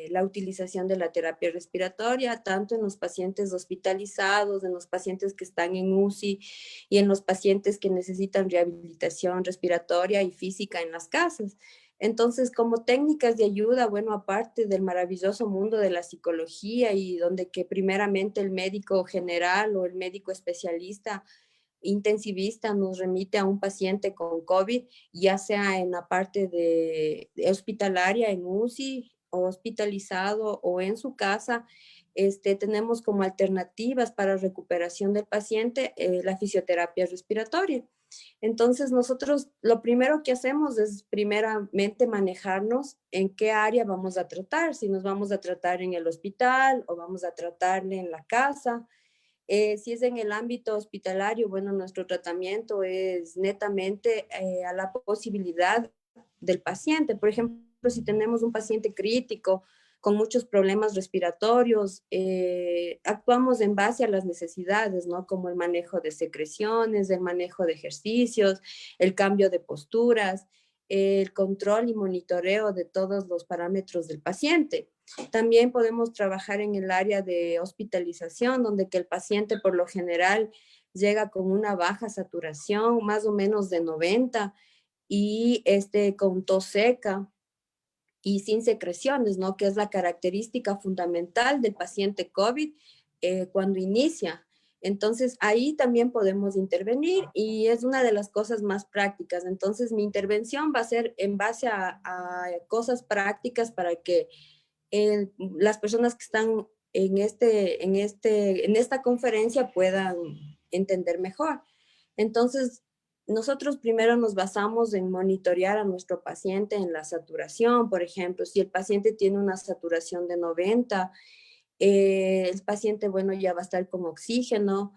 la utilización de la terapia respiratoria, tanto en los pacientes hospitalizados, en los pacientes que están en UCI y en los pacientes que necesitan rehabilitación respiratoria y física en las casas. Entonces, como técnicas de ayuda, bueno, aparte del maravilloso mundo de la psicología y donde que primeramente el médico general o el médico especialista intensivista nos remite a un paciente con COVID, ya sea en la parte de hospitalaria, en UCI, o hospitalizado o en su casa, tenemos como alternativas para recuperación del paciente la fisioterapia respiratoria. Entonces, nosotros lo primero que hacemos es primeramente manejarnos en qué área vamos a tratar, si nos vamos a tratar en el hospital o vamos a tratarle en la casa. Si es en el ámbito hospitalario, bueno, nuestro tratamiento es netamente a la posibilidad del paciente. Por ejemplo, si tenemos un paciente crítico con muchos problemas respiratorios, actuamos en base a las necesidades, ¿no? Como el manejo de secreciones, el manejo de ejercicios, el cambio de posturas, el control y monitoreo de todos los parámetros del paciente. También podemos trabajar en el área de hospitalización, donde que el paciente por lo general llega con una baja saturación, más o menos de 90, y con tos seca y sin secreciones, ¿no? Que es la característica fundamental del paciente COVID cuando inicia. Entonces, ahí también podemos intervenir y es una de las cosas más prácticas. Entonces, mi intervención va a ser en base a cosas prácticas para que las personas que están en esta conferencia puedan entender mejor. Entonces, nosotros primero nos basamos en monitorear a nuestro paciente en la saturación. Por ejemplo, si el paciente tiene una saturación de 90, el paciente, bueno, ya va a estar con oxígeno,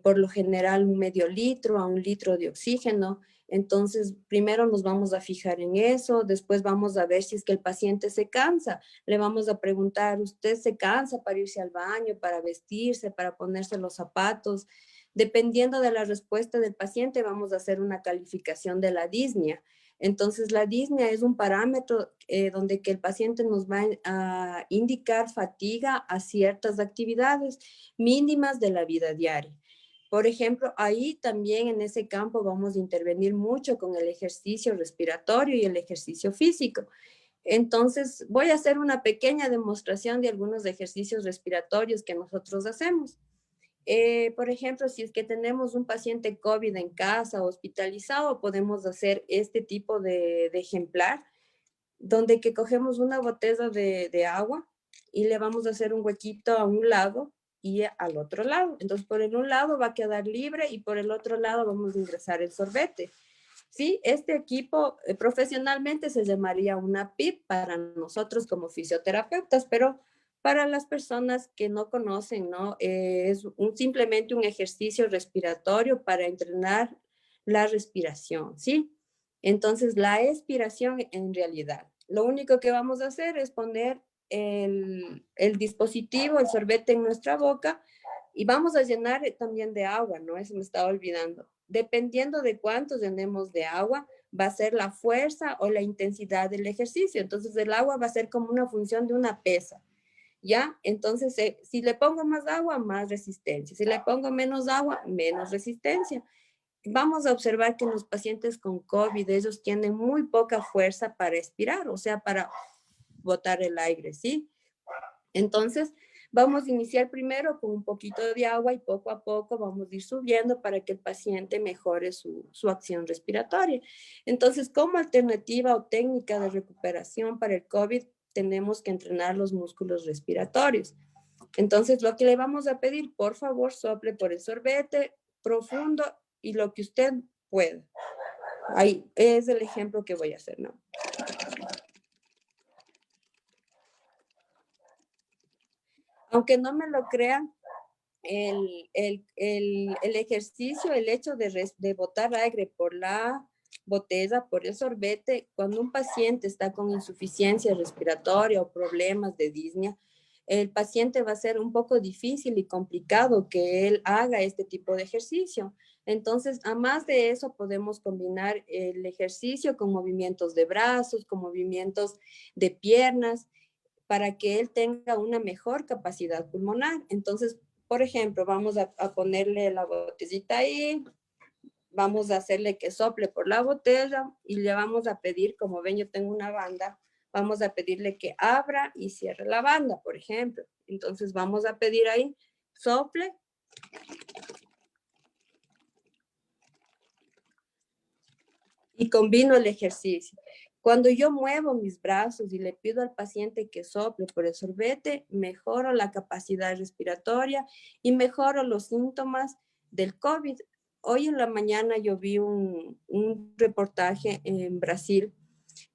por lo general un medio litro a 1 litro de oxígeno. Entonces, primero nos vamos a fijar en eso, después vamos a ver si es que el paciente se cansa. Le vamos a preguntar, ¿usted se cansa para irse al baño, para vestirse, para ponerse los zapatos? Dependiendo de la respuesta del paciente, vamos a hacer una calificación de la disnea. Entonces, la disnea es un parámetro donde que el paciente nos va a indicar fatiga a ciertas actividades mínimas de la vida diaria. Por ejemplo, ahí también en ese campo vamos a intervenir mucho con el ejercicio respiratorio y el ejercicio físico. Entonces, voy a hacer una pequeña demostración de algunos ejercicios respiratorios que nosotros hacemos. Por ejemplo, si es que tenemos un paciente COVID en casa hospitalizado, podemos hacer este tipo de ejemplar, donde que cogemos una botella de agua y le vamos a hacer un huequito a un lado y al otro lado. Entonces, por el un lado va a quedar libre y por el otro lado vamos a ingresar el sorbete. Sí, este equipo profesionalmente se llamaría una PIP para nosotros como fisioterapeutas, pero para las personas que no conocen, ¿no? Es simplemente un ejercicio respiratorio para entrenar la respiración, ¿sí? Entonces, la expiración en realidad, lo único que vamos a hacer es poner el dispositivo, el sorbete en nuestra boca y vamos a llenar también de agua, ¿no? Eso me estaba olvidando. Dependiendo de cuánto llenemos de agua, va a ser la fuerza o la intensidad del ejercicio. Entonces, el agua va a ser como una función de una pesa. ¿Ya? Entonces, si le pongo más agua, más resistencia. Si le pongo menos agua, menos resistencia. Vamos a observar que los pacientes con COVID, ellos tienen muy poca fuerza para expirar, o sea, para botar el aire, ¿sí? Entonces, vamos a iniciar primero con un poquito de agua y poco a poco vamos a ir subiendo para que el paciente mejore su acción respiratoria. Entonces, como alternativa o técnica de recuperación para el COVID, tenemos que entrenar los músculos respiratorios. Entonces, lo que le vamos a pedir, por favor, sople por el sorbete profundo y lo que usted pueda. Ahí es el ejemplo que voy a hacer, ¿no? Aunque no me lo crean, el ejercicio, el hecho de botar aire por la botella, por el sorbete, cuando un paciente está con insuficiencia respiratoria o problemas de disnea, el paciente va a ser un poco difícil y complicado que él haga este tipo de ejercicio. Entonces, a más de eso, podemos combinar el ejercicio con movimientos de brazos, con movimientos de piernas, para que él tenga una mejor capacidad pulmonar. Entonces, por ejemplo, vamos a ponerle la botellita ahí, vamos a hacerle que sople por la botella y le vamos a pedir, como ven, yo tengo una banda, vamos a pedirle que abra y cierre la banda, por ejemplo. Entonces vamos a pedir ahí, sople. Y combino el ejercicio. Cuando yo muevo mis brazos y le pido al paciente que sople por el sorbete, mejoro la capacidad respiratoria y mejoro los síntomas del COVID. Hoy en la mañana yo vi un reportaje en Brasil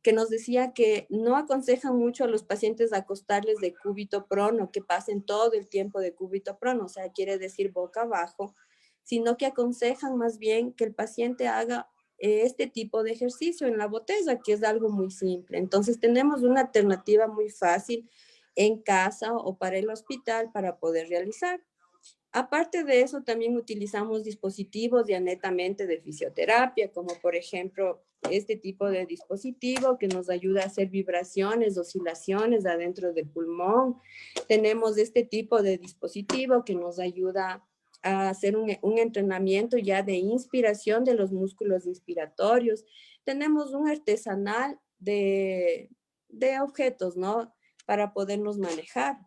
que nos decía que no aconsejan mucho a los pacientes acostarles de cúbito prono, que pasen todo el tiempo de cúbito prono, o sea, quiere decir boca abajo, sino que aconsejan más bien que el paciente haga este tipo de ejercicio en la botella, que es algo muy simple. Entonces tenemos una alternativa muy fácil en casa o para el hospital para poder realizar. Aparte de eso, también utilizamos dispositivos ya netamente de fisioterapia, como por ejemplo este tipo de dispositivo que nos ayuda a hacer vibraciones, oscilaciones adentro del pulmón. Tenemos este tipo de dispositivo que nos ayuda a hacer un entrenamiento ya de inspiración de los músculos inspiratorios. Tenemos un artesanal de objetos, ¿no? Para podernos manejar.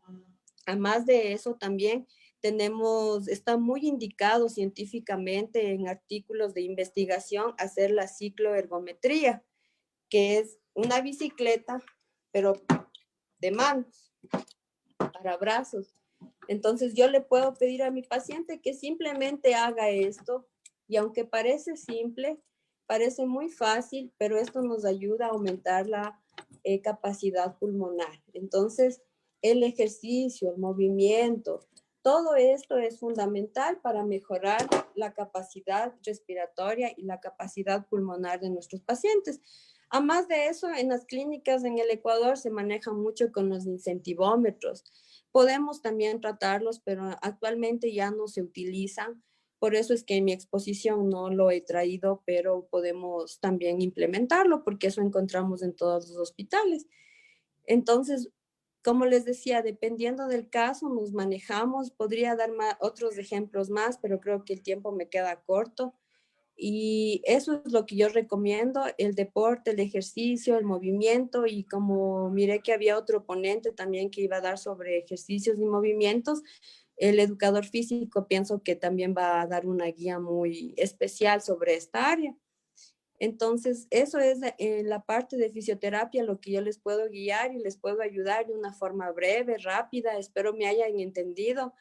Además de eso, también está muy indicado científicamente en artículos de investigación hacer la cicloergometría, que es una bicicleta, pero de manos, para brazos. Entonces yo le puedo pedir a mi paciente que simplemente haga esto, y aunque parece simple, parece muy fácil, pero esto nos ayuda a aumentar la capacidad pulmonar. Entonces, el ejercicio, el movimiento, todo esto es fundamental para mejorar la capacidad respiratoria y la capacidad pulmonar de nuestros pacientes. Además de eso, en las clínicas en el Ecuador se maneja mucho con los incentivómetros. Podemos también tratarlos, pero actualmente ya no se utilizan. Por eso es que en mi exposición no lo he traído, pero podemos también implementarlo porque eso encontramos en todos los hospitales. Entonces, como les decía, dependiendo del caso nos manejamos. Podría dar otros ejemplos más, pero creo que el tiempo me queda corto. Y eso es lo que yo recomiendo, el deporte, el ejercicio, el movimiento. Y como miré que había otro ponente también que iba a dar sobre ejercicios y movimientos, el educador físico pienso que también va a dar una guía muy especial sobre esta área. Entonces, eso es la parte de fisioterapia, lo que yo les puedo guiar y les puedo ayudar de una forma breve, rápida. Espero me hayan entendido.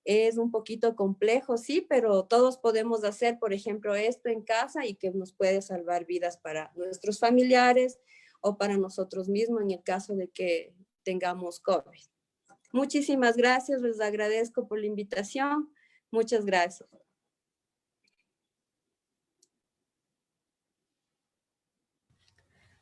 Es un poquito complejo, sí, pero todos podemos hacer, por ejemplo, esto en casa y que nos puede salvar vidas para nuestros familiares o para nosotros mismos en el caso de que tengamos COVID. Muchísimas gracias, les agradezco por la invitación. Muchas gracias.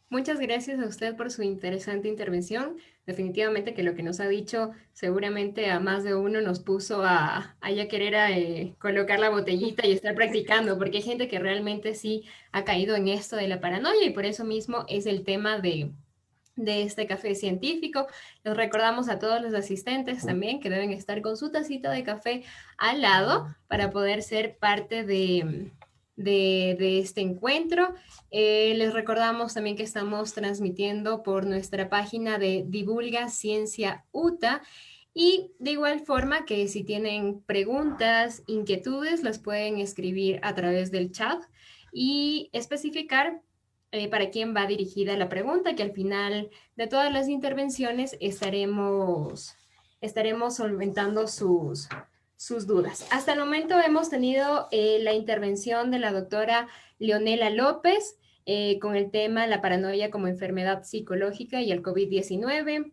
Muchas gracias a usted por su interesante intervención. Definitivamente que lo que nos ha dicho seguramente a más de uno nos puso a ya querer colocar la botellita y estar practicando, porque hay gente que realmente sí ha caído en esto de la paranoia y por eso mismo es el tema de este café científico. Les recordamos a todos los asistentes también que deben estar con su tacita de café al lado para poder ser parte de este encuentro. Les recordamos también que estamos transmitiendo por nuestra página de Divulga Ciencia UTA. Y de igual forma que si tienen preguntas, inquietudes, las pueden escribir a través del chat y especificar para quién va dirigida la pregunta, que al final de todas las intervenciones estaremos solventando sus dudas. Hasta el momento hemos tenido la intervención de la doctora Leonela López con el tema la paranoia como enfermedad psicológica y el COVID-19.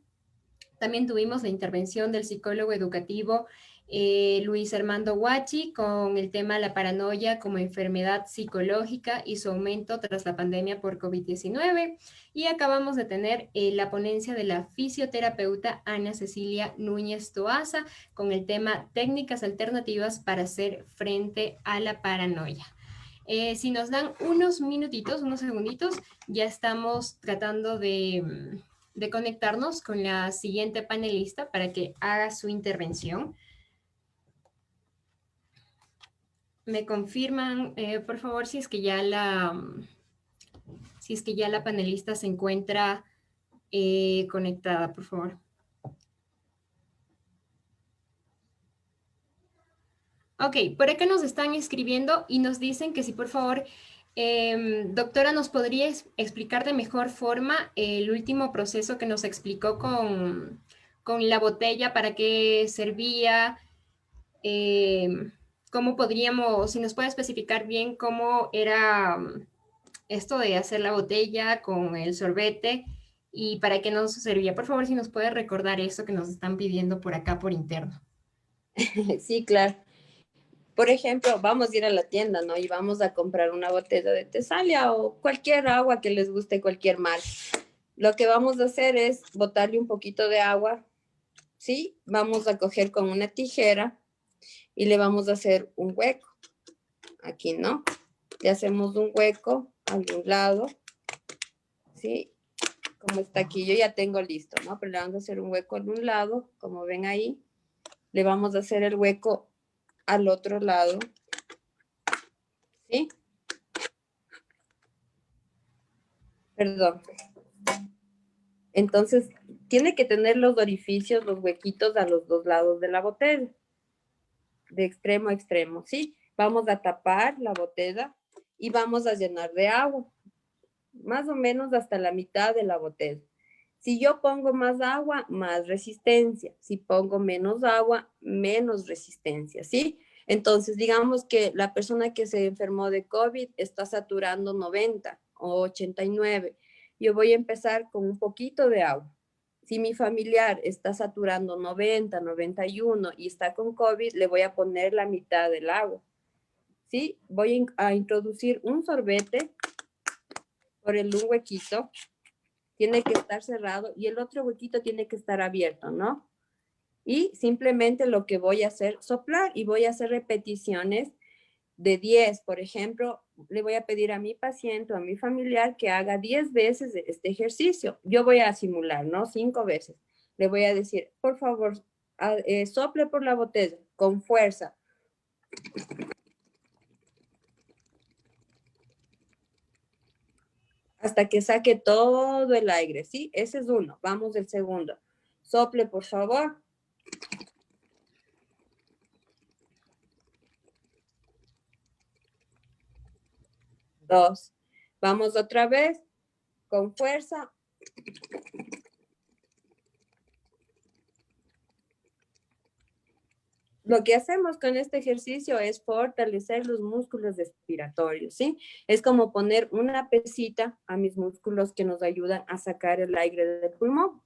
También tuvimos la intervención del psicólogo educativo Luis Armando Huachi con el tema la paranoia como enfermedad psicológica y su aumento tras la pandemia por COVID-19. Y acabamos de tener la ponencia de la fisioterapeuta Ana Cecilia Núñez Toaza con el tema técnicas alternativas para hacer frente a la paranoia. Si nos dan unos minutitos, unos segunditos, ya estamos tratando de conectarnos con la siguiente panelista para que haga su intervención. Me confirman, por favor, si es que ya la panelista se encuentra conectada, por favor. Ok, por acá nos están escribiendo y nos dicen que si por favor, doctora, nos podría explicar de mejor forma el último proceso que nos explicó con la botella, para qué servía, cómo podríamos, si nos puede especificar bien cómo era esto de hacer la botella con el sorbete y para qué nos servía. Por favor, si nos puede recordar eso que nos están pidiendo por acá por interno. Sí, claro. Por ejemplo, vamos a ir a la tienda, ¿no? Y vamos a comprar una botella de Tesalia o cualquier agua que les guste, cualquier marca. Lo que vamos a hacer es botarle un poquito de agua, ¿sí? Vamos a coger con una tijera y le vamos a hacer un hueco. Aquí, ¿no? Le hacemos un hueco a algún lado, ¿sí? Como está aquí, yo ya tengo listo, ¿no? Pero le vamos a hacer un hueco a un lado, como ven ahí. Le vamos a hacer el hueco al otro lado, ¿sí? Perdón. Entonces, tiene que tener los orificios, los huequitos a los dos lados de la botella, de extremo a extremo, ¿sí? Vamos a tapar la botella y vamos a llenar de agua, más o menos hasta la mitad de la botella. Si yo pongo más agua, más resistencia. Si pongo menos agua, menos resistencia, ¿sí? Entonces, digamos que la persona que se enfermó de COVID está saturando 90 o 89. Yo voy a empezar con un poquito de agua. Si mi familiar está saturando 90, 91 y está con COVID, le voy a poner la mitad del agua, ¿sí? Voy a introducir un sorbete por un huequito. Tiene que estar cerrado y el otro huequito tiene que estar abierto, ¿no? Y simplemente lo que voy a hacer, soplar y voy a hacer repeticiones de 10. Por ejemplo, le voy a pedir a mi paciente o a mi familiar que haga 10 veces este ejercicio. Yo voy a simular, ¿no? 5 veces. Le voy a decir, por favor, sople por la botella con fuerza. Hasta que saque todo el aire, ¿sí? Ese es uno. Vamos del segundo. Sople, por favor. Dos. Vamos otra vez, con fuerza. Lo que hacemos con este ejercicio es fortalecer los músculos respiratorios, ¿sí? Es como poner una pesita a mis músculos que nos ayudan a sacar el aire del pulmón.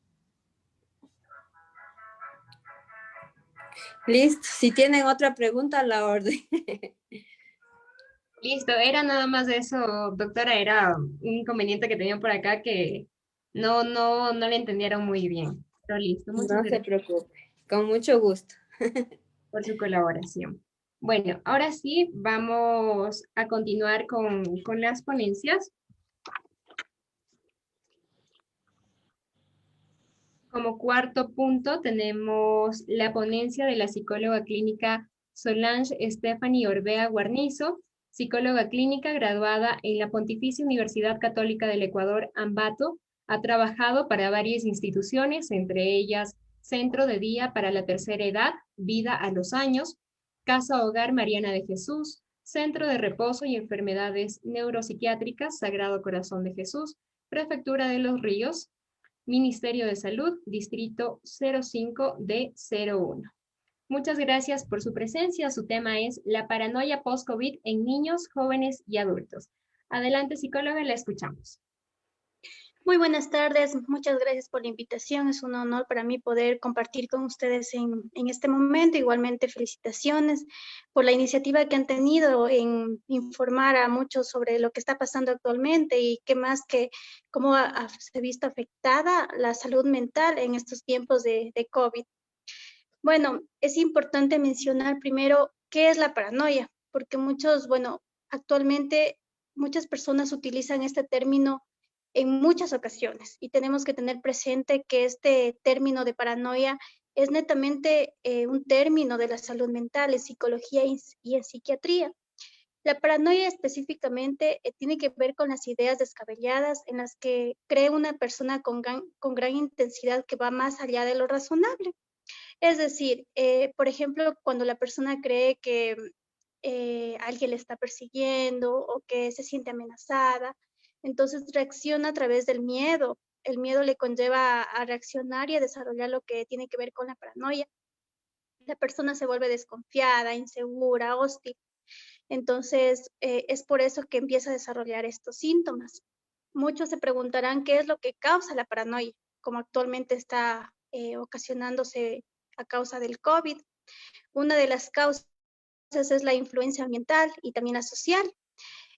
Listo. Si tienen otra pregunta, a la orden. Listo, era nada más eso, doctora, era un inconveniente que tenía por acá que no le entendieron muy bien. Pero listo, muchas No se gracias preocupe. Con mucho gusto. por su colaboración. Bueno, ahora sí, vamos a continuar con las ponencias. Como cuarto punto tenemos la ponencia de la psicóloga clínica Solange Stephanie Orbea Guarnizo, psicóloga clínica graduada en la Pontificia Universidad Católica del Ecuador, Ambato. Ha trabajado para varias instituciones, entre ellas Centro de Día para la Tercera Edad, Vida a los Años, Casa Hogar Mariana de Jesús, Centro de Reposo y Enfermedades Neuropsiquiátricas Sagrado Corazón de Jesús, Prefectura de Los Ríos, Ministerio de Salud, Distrito 05 de 01. Muchas gracias por su presencia. Su tema es la paranoia post-COVID en niños, jóvenes y adultos. Adelante, psicóloga, la escuchamos. Muy buenas tardes, muchas gracias por la invitación. Es un honor para mí poder compartir con ustedes en este momento. Igualmente, felicitaciones por la iniciativa que han tenido en informar a muchos sobre lo que está pasando actualmente y qué más que cómo se ha visto afectada la salud mental en estos tiempos de COVID. Bueno, es importante mencionar primero qué es la paranoia, porque actualmente muchas personas utilizan este término en muchas ocasiones y tenemos que tener presente que este término de paranoia es netamente un término de la salud mental en psicología y en psiquiatría. La paranoia específicamente tiene que ver con las ideas descabelladas en las que cree una persona con gran intensidad que va más allá de lo razonable. Es decir, por ejemplo, cuando la persona cree que alguien le está persiguiendo o que se siente amenazada, entonces reacciona a través del miedo. El miedo le conlleva a reaccionar y a desarrollar lo que tiene que ver con la paranoia. La persona se vuelve desconfiada, insegura, hostil. Entonces, es por eso que empieza a desarrollar estos síntomas. Muchos se preguntarán qué es lo que causa la paranoia, como actualmente está ocasionándose a causa del COVID. Una de las causas es la influencia ambiental y también la social.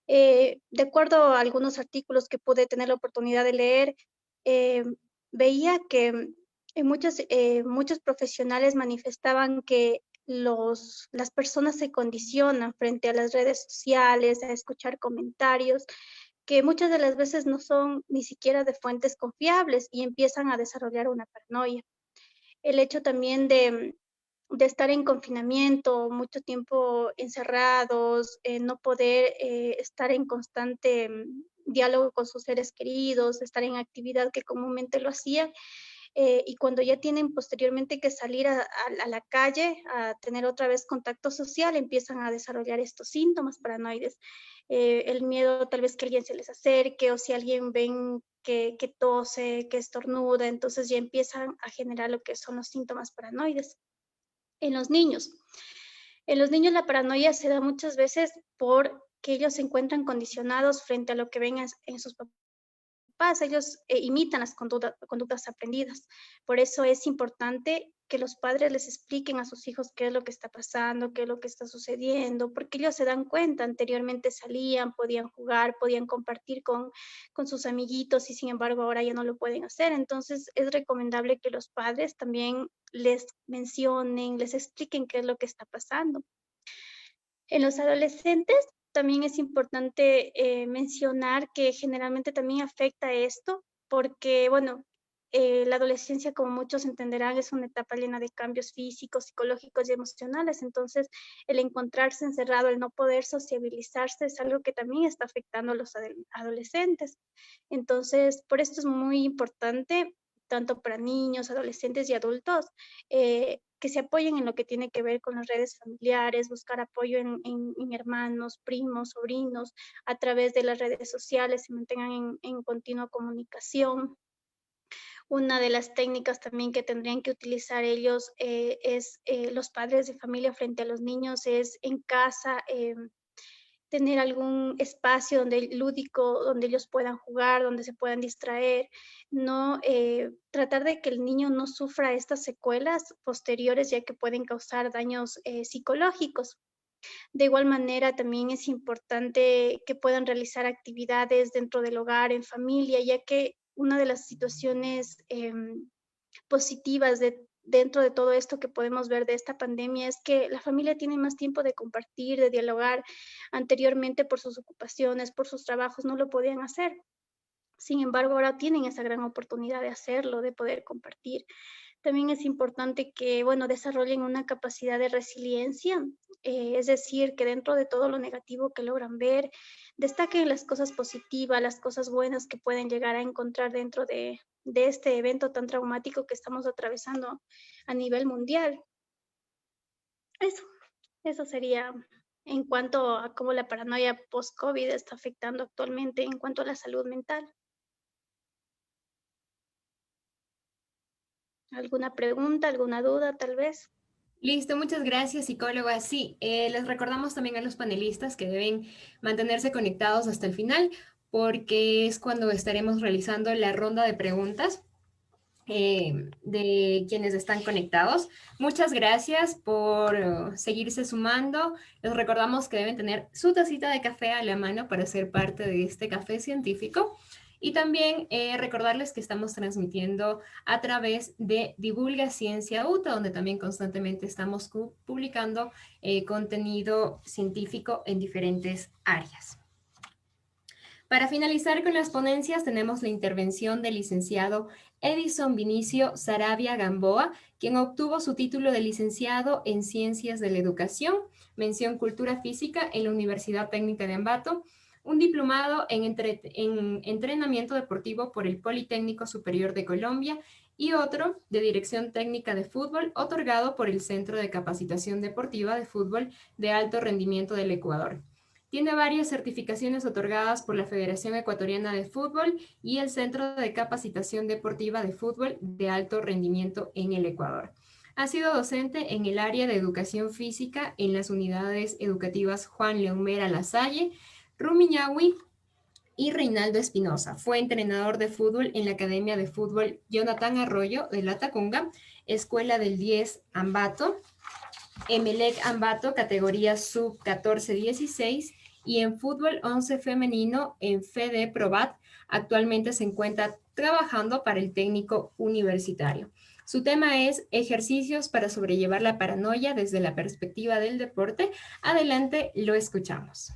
De acuerdo a algunos artículos que pude tener la oportunidad de leer, eh, veía que muchos profesionales manifestaban que las personas se condicionan frente a las redes sociales, a escuchar comentarios, que muchas de las veces no son ni siquiera de fuentes confiables y empiezan a desarrollar una paranoia. El hecho también de estar en confinamiento, mucho tiempo encerrados, no poder estar en constante diálogo con sus seres queridos, estar en actividad que comúnmente lo hacían, y cuando ya tienen posteriormente que salir a la calle a tener otra vez contacto social, empiezan a desarrollar estos síntomas paranoides. El miedo tal vez que alguien se les acerque o si alguien ven que tose, que estornuda, entonces ya empiezan a generar lo que son los síntomas paranoides. En los niños. En los niños la paranoia se da muchas veces porque ellos se encuentran condicionados frente a lo que ven en sus papás. Ellos imitan las conductas aprendidas. Por eso es importante que los padres les expliquen a sus hijos qué es lo que está pasando, qué es lo que está sucediendo, porque ellos se dan cuenta, anteriormente salían, podían jugar, podían compartir con sus amiguitos y sin embargo ahora ya no lo pueden hacer. Entonces es recomendable que los padres también les mencionen, les expliquen qué es lo que está pasando. En los adolescentes también es importante mencionar que generalmente también afecta esto porque, bueno, la adolescencia, como muchos entenderán, es una etapa llena de cambios físicos, psicológicos y emocionales. Entonces, el encontrarse encerrado, el no poder sociabilizarse es algo que también está afectando a los adolescentes. Entonces, por esto es muy importante, tanto para niños, adolescentes y adultos, que se apoyen en lo que tiene que ver con las redes familiares, buscar apoyo en hermanos, primos, sobrinos, a través de las redes sociales, se mantengan en continua comunicación. Una de las técnicas también que tendrían que utilizar ellos los padres de familia frente a los niños es en casa, tener algún espacio lúdico donde ellos puedan jugar, donde se puedan distraer, no tratar de que el niño no sufra estas secuelas posteriores ya que pueden causar daños psicológicos. De igual manera, también es importante que puedan realizar actividades dentro del hogar, en familia, ya que una de las situaciones positivas dentro de todo esto que podemos ver de esta pandemia es que la familia tiene más tiempo de compartir, de dialogar. Anteriormente, por sus ocupaciones, por sus trabajos, no lo podían hacer. Sin embargo, ahora tienen esa gran oportunidad de hacerlo, de poder compartir. También es importante que, bueno, desarrollen una capacidad de resiliencia, es decir, que dentro de todo lo negativo que logran ver, destaquen las cosas positivas, las cosas buenas que pueden llegar a encontrar dentro de este evento tan traumático que estamos atravesando a nivel mundial. Eso sería en cuanto a cómo la paranoia post-COVID está afectando actualmente en cuanto a la salud mental. ¿Alguna pregunta, alguna duda tal vez? Listo, muchas gracias, psicóloga. Sí, les recordamos también a los panelistas que deben mantenerse conectados hasta el final porque es cuando estaremos realizando la ronda de preguntas de quienes están conectados. Muchas gracias por seguirse sumando. Les recordamos que deben tener su tacita de café a la mano para ser parte de este café científico. Y también recordarles que estamos transmitiendo a través de Divulga Ciencia UTA, donde también constantemente estamos publicando contenido científico en diferentes áreas. Para finalizar con las ponencias, tenemos la intervención del licenciado Edison Vinicio Saravia Gamboa, quien obtuvo su título de licenciado en Ciencias de la Educación, mención Cultura Física en la Universidad Técnica de Ambato, un diplomado en entrenamiento deportivo por el Politécnico Superior de Colombia y otro de Dirección Técnica de Fútbol, otorgado por el Centro de Capacitación Deportiva de Fútbol de Alto Rendimiento del Ecuador. Tiene varias certificaciones otorgadas por la Federación Ecuatoriana de Fútbol y el Centro de Capacitación Deportiva de Fútbol de Alto Rendimiento en el Ecuador. Ha sido docente en el área de Educación Física en las unidades educativas Juan León Mera Lasalle, Rumiñahui y Reinaldo Espinosa. Fue entrenador de fútbol en la Academia de Fútbol Jonathan Arroyo de La Tacunga, Escuela del 10 Ambato, Emelec Ambato, categoría sub-14-16, y en fútbol 11 femenino en Fede Probat. Actualmente se encuentra trabajando para el técnico universitario. Su tema es ejercicios para sobrellevar la paranoia desde la perspectiva del deporte. Adelante, lo escuchamos.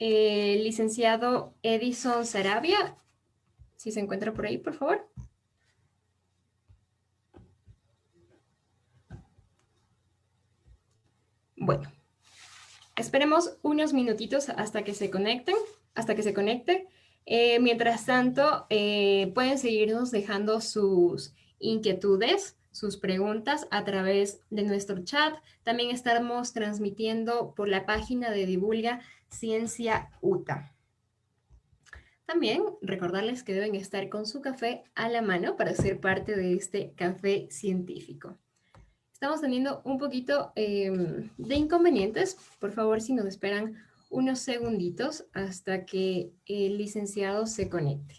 Licenciado Edison Saravia, si se encuentra por ahí, por favor. Bueno, esperemos unos minutitos hasta que se conecten, hasta que se conecte. Mientras tanto, pueden seguirnos dejando sus inquietudes, sus preguntas a través de nuestro chat. También estamos transmitiendo por la página de Divulga Ciencia UTA. También recordarles que deben estar con su café a la mano para ser parte de este café científico. Estamos teniendo un poquito de inconvenientes. Por favor, si nos esperan unos segunditos hasta que el licenciado se conecte.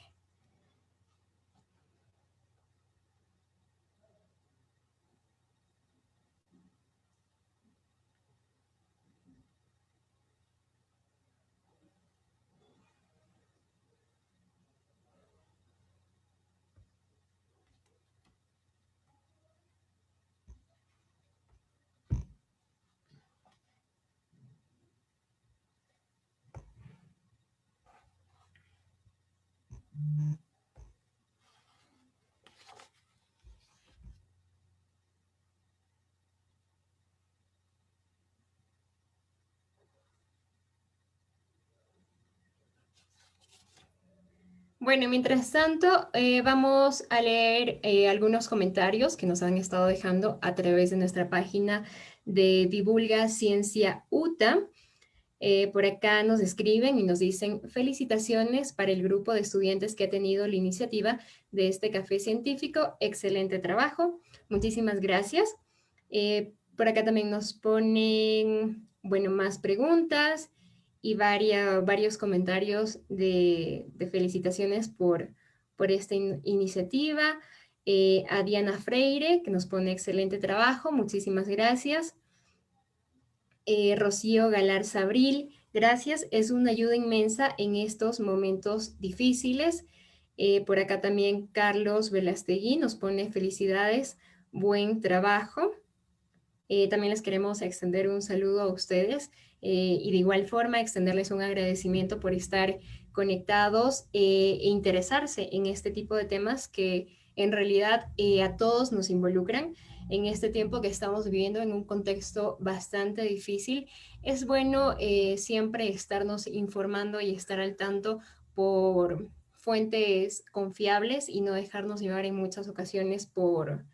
Bueno, mientras tanto, vamos a leer algunos comentarios que nos han estado dejando a través de nuestra página de Divulga Ciencia UTA. Por acá nos escriben y nos dicen felicitaciones para el grupo de estudiantes que ha tenido la iniciativa de este café científico. Excelente trabajo. Muchísimas gracias. Por acá también nos ponen, bueno, más preguntas y varios comentarios de felicitaciones por esta iniciativa. A Diana Freire, que nos pone excelente trabajo. Muchísimas gracias. Rocío Galar Sabril, gracias, es una ayuda inmensa en estos momentos difíciles. Por acá también Carlos Velastegui nos pone felicidades, buen trabajo. También les queremos extender un saludo a ustedes y de igual forma extenderles un agradecimiento por estar conectados e interesarse en este tipo de temas que en realidad a todos nos involucran. En este tiempo que estamos viviendo en un contexto bastante difícil, es bueno siempre estarnos informando y estar al tanto por fuentes confiables y no dejarnos llevar en muchas ocasiones por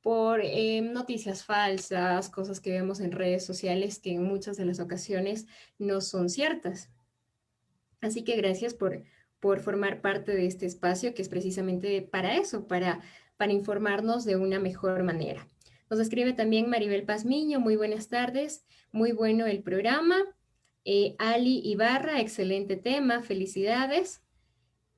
por noticias falsas, cosas que vemos en redes sociales que en muchas de las ocasiones no son ciertas. Así que gracias por formar parte de este espacio que es precisamente para eso, para informarnos de una mejor manera. Nos escribe también Maribel Pazmiño, muy buenas tardes, muy bueno el programa. Ali Ibarra, excelente tema, felicidades.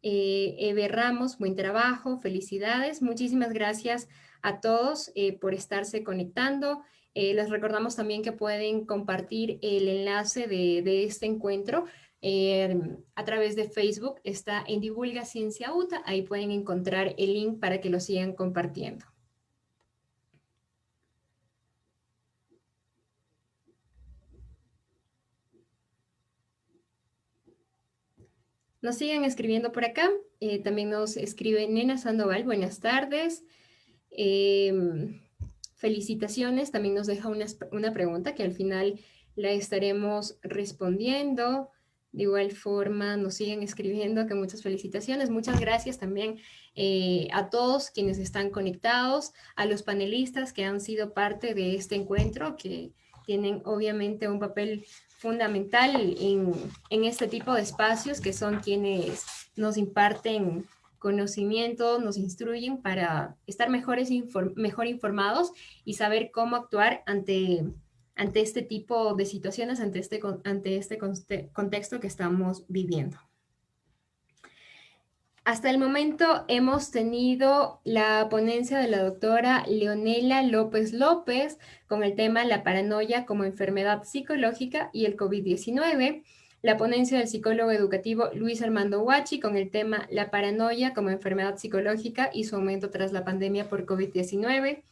Eve Ramos, buen trabajo, felicidades. Muchísimas gracias a todos por estarse conectando. Les recordamos también que pueden compartir el enlace de este encuentro a través de Facebook. Está en Divulga Ciencia UTA. Ahí pueden encontrar el link para que lo sigan compartiendo. Nos siguen escribiendo por acá. También nos escribe Nena Sandoval, buenas tardes. Felicitaciones. También nos deja una pregunta que al final la estaremos respondiendo. De igual forma, nos siguen escribiendo que muchas felicitaciones. Muchas gracias también a todos quienes están conectados, a los panelistas que han sido parte de este encuentro, que tienen obviamente un papel fundamental en este tipo de espacios, que son quienes nos imparten conocimiento, nos instruyen para estar mejor informados y saber cómo actuar ante este tipo de situaciones, ante este contexto que estamos viviendo. Hasta el momento hemos tenido la ponencia de la doctora Leonela López López con el tema la paranoia como enfermedad psicológica y el COVID-19. La ponencia del psicólogo educativo Luis Armando Huachi con el tema la paranoia como enfermedad psicológica y su aumento tras la pandemia por COVID-19.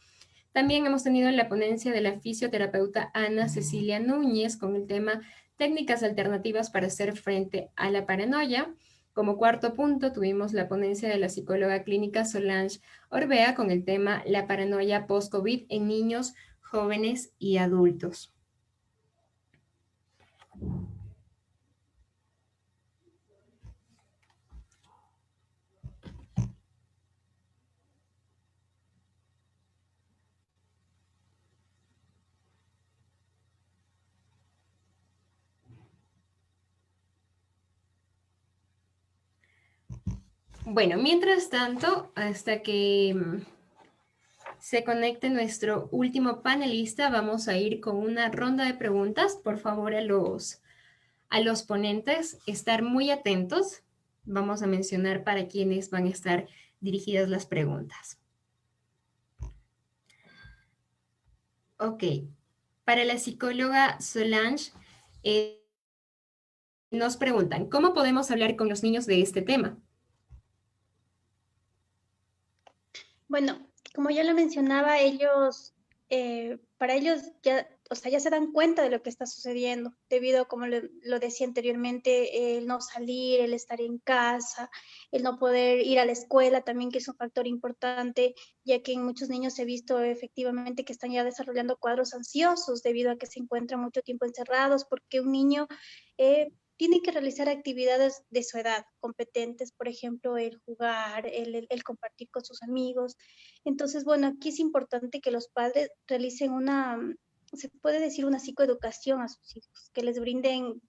También hemos tenido la ponencia de la fisioterapeuta Ana Cecilia Núñez con el tema técnicas alternativas para hacer frente a la paranoia. Como cuarto punto, tuvimos la ponencia de la psicóloga clínica Solange Orbea con el tema la paranoia post-COVID en niños, jóvenes y adultos. Bueno, mientras tanto, hasta que se conecte nuestro último panelista, vamos a ir con una ronda de preguntas. Por favor, a los ponentes, estar muy atentos. Vamos a mencionar para quiénes van a estar dirigidas las preguntas. Ok, para la psicóloga Solange, nos preguntan, ¿cómo podemos hablar con los niños de este tema? Bueno, como ya lo mencionaba, para ellos ya, o sea, ya se dan cuenta de lo que está sucediendo, debido, como lo decía anteriormente, el no salir, el estar en casa, el no poder ir a la escuela también, que es un factor importante, ya que en muchos niños he visto efectivamente que están ya desarrollando cuadros ansiosos debido a que se encuentran mucho tiempo encerrados, porque un niño tiene que realizar actividades de su edad, competentes, por ejemplo, el jugar, el compartir con sus amigos. Entonces, bueno, aquí es importante que los padres realicen se puede decir una psicoeducación a sus hijos, que les brinden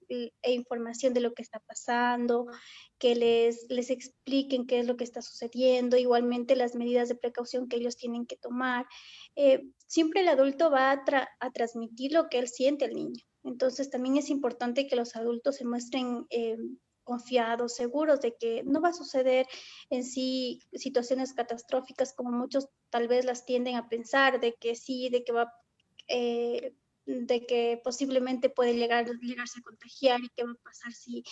información de lo que está pasando, que les expliquen qué es lo que está sucediendo, igualmente las medidas de precaución que ellos tienen que tomar. Siempre el adulto va a transmitir lo que él siente al niño. Entonces también es importante que los adultos se muestren confiados, seguros de que no va a suceder en sí situaciones catastróficas como muchos tal vez las tienden a pensar, de que sí, de que posiblemente puede llegarse a contagiar y qué va a pasar si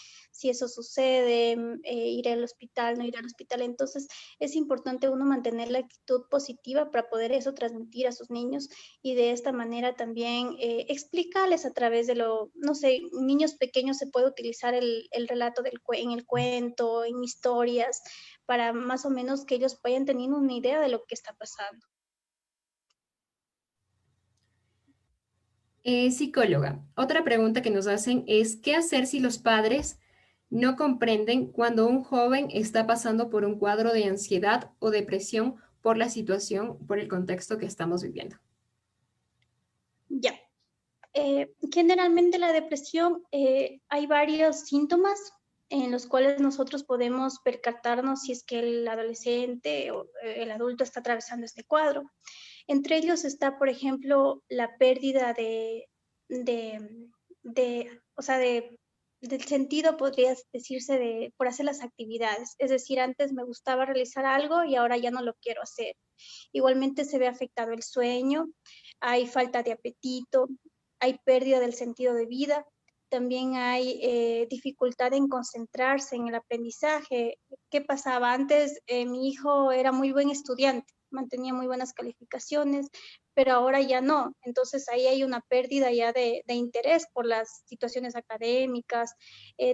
eso sucede, ir al hospital, no ir al hospital. Entonces es importante uno mantener la actitud positiva para poder eso transmitir a sus niños y de esta manera también explicarles a través de no sé, niños pequeños se puede utilizar el relato en el cuento, en historias, para más o menos que ellos vayan teniendo una idea de lo que está pasando. Psicóloga, otra pregunta que nos hacen es, ¿qué hacer si los padres no comprenden cuando un joven está pasando por un cuadro de ansiedad o depresión por la situación, por el contexto que estamos viviendo. Ya. Generalmente la depresión, hay varios síntomas en los cuales nosotros podemos percatarnos si es que el adolescente o el adulto está atravesando este cuadro. Entre ellos está, por ejemplo, la pérdida o sea, del sentido, podría decirse, por hacer las actividades. Es decir, antes me gustaba realizar algo y ahora ya no lo quiero hacer. Igualmente se ve afectado el sueño, hay falta de apetito, hay pérdida del sentido de vida, también hay dificultad en concentrarse en el aprendizaje. ¿Qué pasaba? Antes mi hijo era muy buen estudiante, mantenía muy buenas calificaciones, pero ahora ya no. Entonces ahí hay una pérdida ya de interés por las situaciones académicas,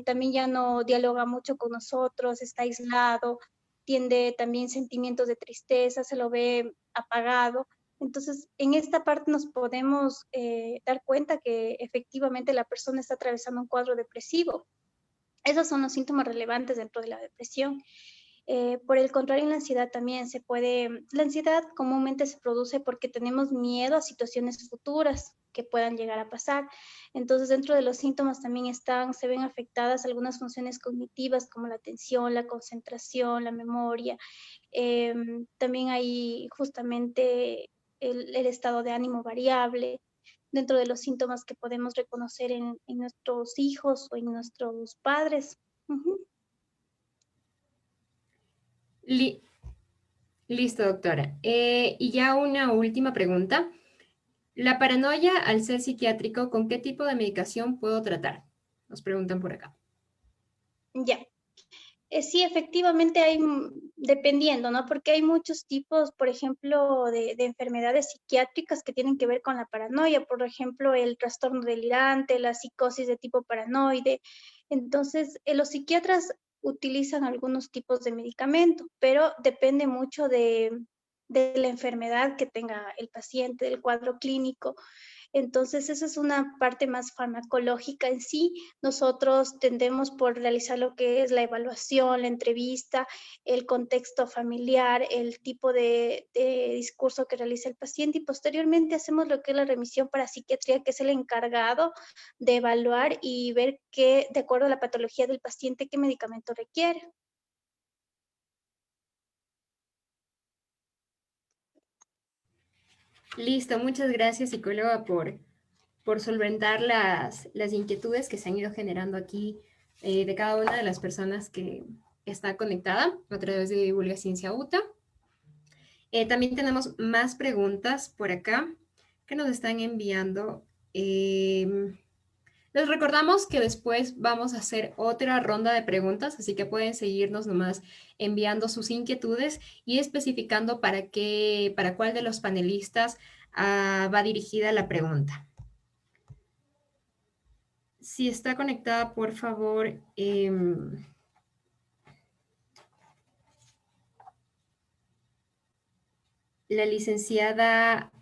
también ya no dialoga mucho con nosotros, está aislado, tiende también sentimientos de tristeza, se lo ve apagado. Entonces, en esta parte nos podemos dar cuenta que efectivamente la persona está atravesando un cuadro depresivo. Esos son los síntomas relevantes dentro de la depresión. Por el contrario, en la ansiedad también la ansiedad comúnmente se produce porque tenemos miedo a situaciones futuras que puedan llegar a pasar. Entonces, dentro de los síntomas también se ven afectadas algunas funciones cognitivas como la atención, la concentración, la memoria. También hay justamente el estado de ánimo variable dentro de los síntomas que podemos reconocer en nuestros hijos o en nuestros padres. Uh-huh. Listo, doctora. Y ya una última pregunta. La paranoia, al ser psiquiátrico, ¿con qué tipo de medicación puedo tratar? Nos preguntan por acá. Ya. Sí, efectivamente dependiendo, ¿no? Porque hay muchos tipos, por ejemplo, de enfermedades psiquiátricas que tienen que ver con la paranoia, por ejemplo, el trastorno delirante, la psicosis de tipo paranoide. Entonces, los psiquiatras utilizan algunos tipos de medicamento, pero depende mucho de la enfermedad que tenga el paciente, del cuadro clínico. Entonces, esa es una parte más farmacológica en sí. Nosotros tendemos por realizar lo que es la evaluación, la entrevista, el contexto familiar, el tipo de discurso que realiza el paciente y posteriormente hacemos lo que es la remisión para psiquiatría, que es el encargado de evaluar y ver qué, de acuerdo a la patología del paciente, qué medicamento requiere. Listo, muchas gracias, psicóloga, por solventar las inquietudes que se han ido generando aquí de cada una de las personas que está conectada a través de Divulga Ciencia UTA. También tenemos más preguntas por acá que nos están enviando. Les recordamos que después vamos a hacer otra ronda de preguntas, así que pueden seguirnos nomás enviando sus inquietudes y especificando para cuál de los panelistas va dirigida la pregunta. Si está conectada, por favor, la licenciada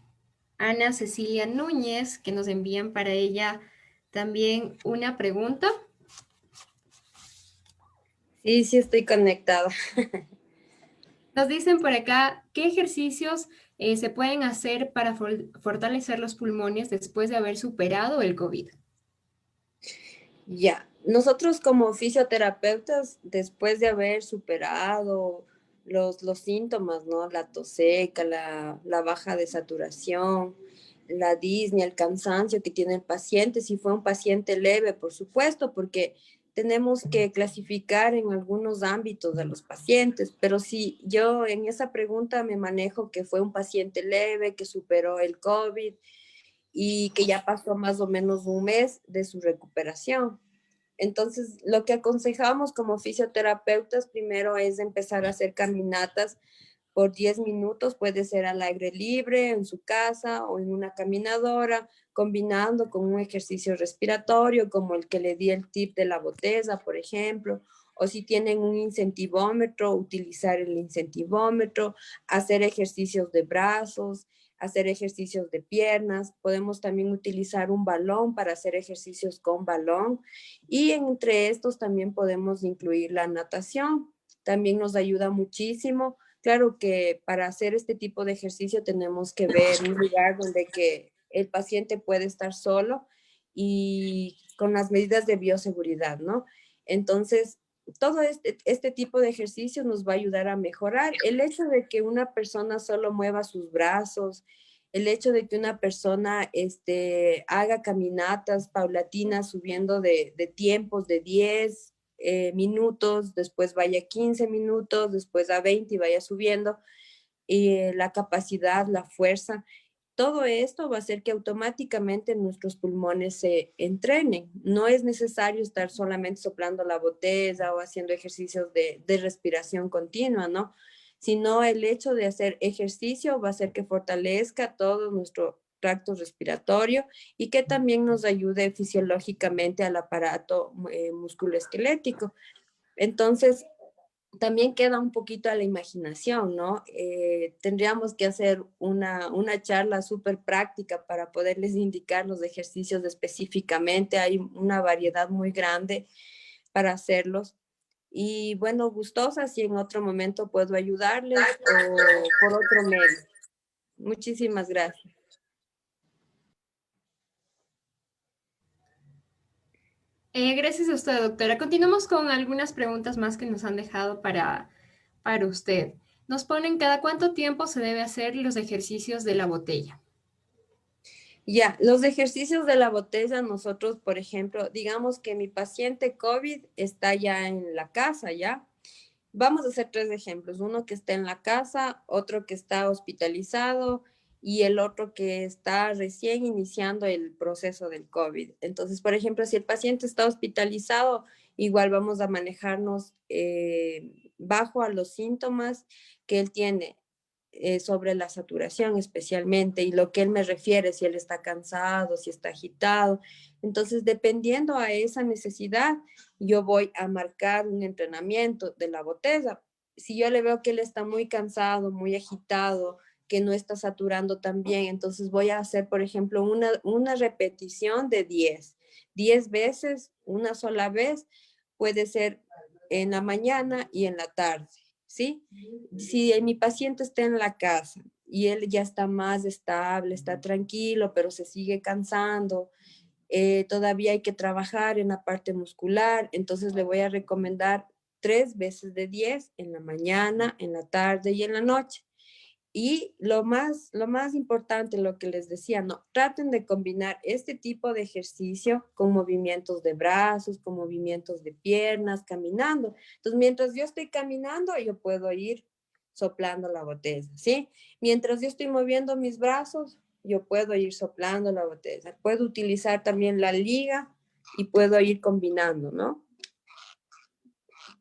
Ana Cecilia Núñez, que nos envían para ella también una pregunta. Sí, sí estoy conectada. Nos dicen por acá, ¿qué ejercicios se pueden hacer para fortalecer los pulmones después de haber superado el COVID? Ya, nosotros como fisioterapeutas, después de haber superado los síntomas, ¿no? La tos seca, la baja de saturación, la disnea, el cansancio que tiene el paciente, si fue un paciente leve, por supuesto, porque tenemos que clasificar en algunos ámbitos de los pacientes, pero si yo en esa pregunta me manejo que fue un paciente leve, que superó el COVID, y que ya pasó más o menos un mes de su recuperación. Entonces, lo que aconsejamos como fisioterapeutas primero es empezar a hacer caminatas por 10 minutos, puede ser al aire libre, en su casa o en una caminadora, combinando con un ejercicio respiratorio como el que le di el tip de la botella, por ejemplo, o si tienen un incentivómetro, utilizar el incentivómetro, hacer ejercicios de brazos, hacer ejercicios de piernas, podemos también utilizar un balón para hacer ejercicios con balón y entre estos también podemos incluir la natación, también nos ayuda muchísimo Claro que para hacer este tipo de ejercicio tenemos que ver un lugar donde que el paciente puede estar solo y con las medidas de bioseguridad, ¿no? Entonces, todo este tipo de ejercicio nos va a ayudar a mejorar. El hecho de que una persona solo mueva sus brazos, el hecho de que una persona haga caminatas paulatinas subiendo de tiempos de 10 minutos, después vaya 15 minutos, después a 20 y vaya subiendo, y la capacidad, la fuerza, todo esto va a hacer que automáticamente nuestros pulmones se entrenen. No es necesario estar solamente soplando la botella o haciendo ejercicios de respiración continua, ¿no? Sino el hecho de hacer ejercicio va a hacer que fortalezca todo nuestro tracto respiratorio y que también nos ayude fisiológicamente al aparato musculoesquelético. Entonces, también queda un poquito a la imaginación, ¿no? Tendríamos que hacer una charla súper práctica para poderles indicar los ejercicios específicamente. Hay una variedad muy grande para hacerlos. Y bueno, gustosa si en otro momento puedo ayudarles o por otro medio. Muchísimas gracias. Gracias a usted, doctora. Continuamos con algunas preguntas más que nos han dejado para usted. Nos ponen cada cuánto tiempo se debe hacer los ejercicios de la botella. Ya, los ejercicios de la botella, nosotros, por ejemplo, digamos que mi paciente COVID está ya en la casa, ¿ya? Vamos a hacer 3 ejemplos, uno que está en la casa, otro que está hospitalizado y el otro que está recién iniciando el proceso del COVID. Entonces, por ejemplo, si el paciente está hospitalizado, igual vamos a manejarnos bajo a los síntomas que él tiene sobre la saturación especialmente y lo que él me refiere, si él está cansado, si está agitado. Entonces, dependiendo a esa necesidad, yo voy a marcar un entrenamiento de la botella. Si yo le veo que él está muy cansado, muy agitado, que no está saturando tan bien, entonces voy a hacer, por ejemplo, una repetición de 10 veces, una sola vez, puede ser en la mañana y en la tarde, ¿sí? Si mi paciente está en la casa y él ya está más estable, está tranquilo, pero se sigue cansando, todavía hay que trabajar en la parte muscular, entonces le voy a recomendar 3 veces de 10 en la mañana, en la tarde y en la noche. Y lo más importante, lo que les decía, no, traten de combinar este tipo de ejercicio con movimientos de brazos, con movimientos de piernas, caminando. Entonces, mientras yo estoy caminando, yo puedo ir soplando la botella, ¿sí? Mientras yo estoy moviendo mis brazos, yo puedo ir soplando la botella. Puedo utilizar también la liga y puedo ir combinando, ¿no?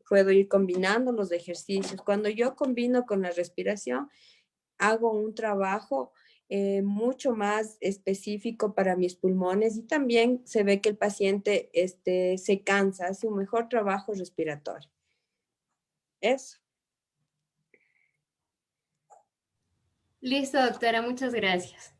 Puedo ir combinando los ejercicios. Cuando yo combino con la respiración, hago un trabajo mucho más específico para mis pulmones y también se ve que el paciente se cansa, hace un mejor trabajo respiratorio. Eso. Listo, doctora, muchas gracias.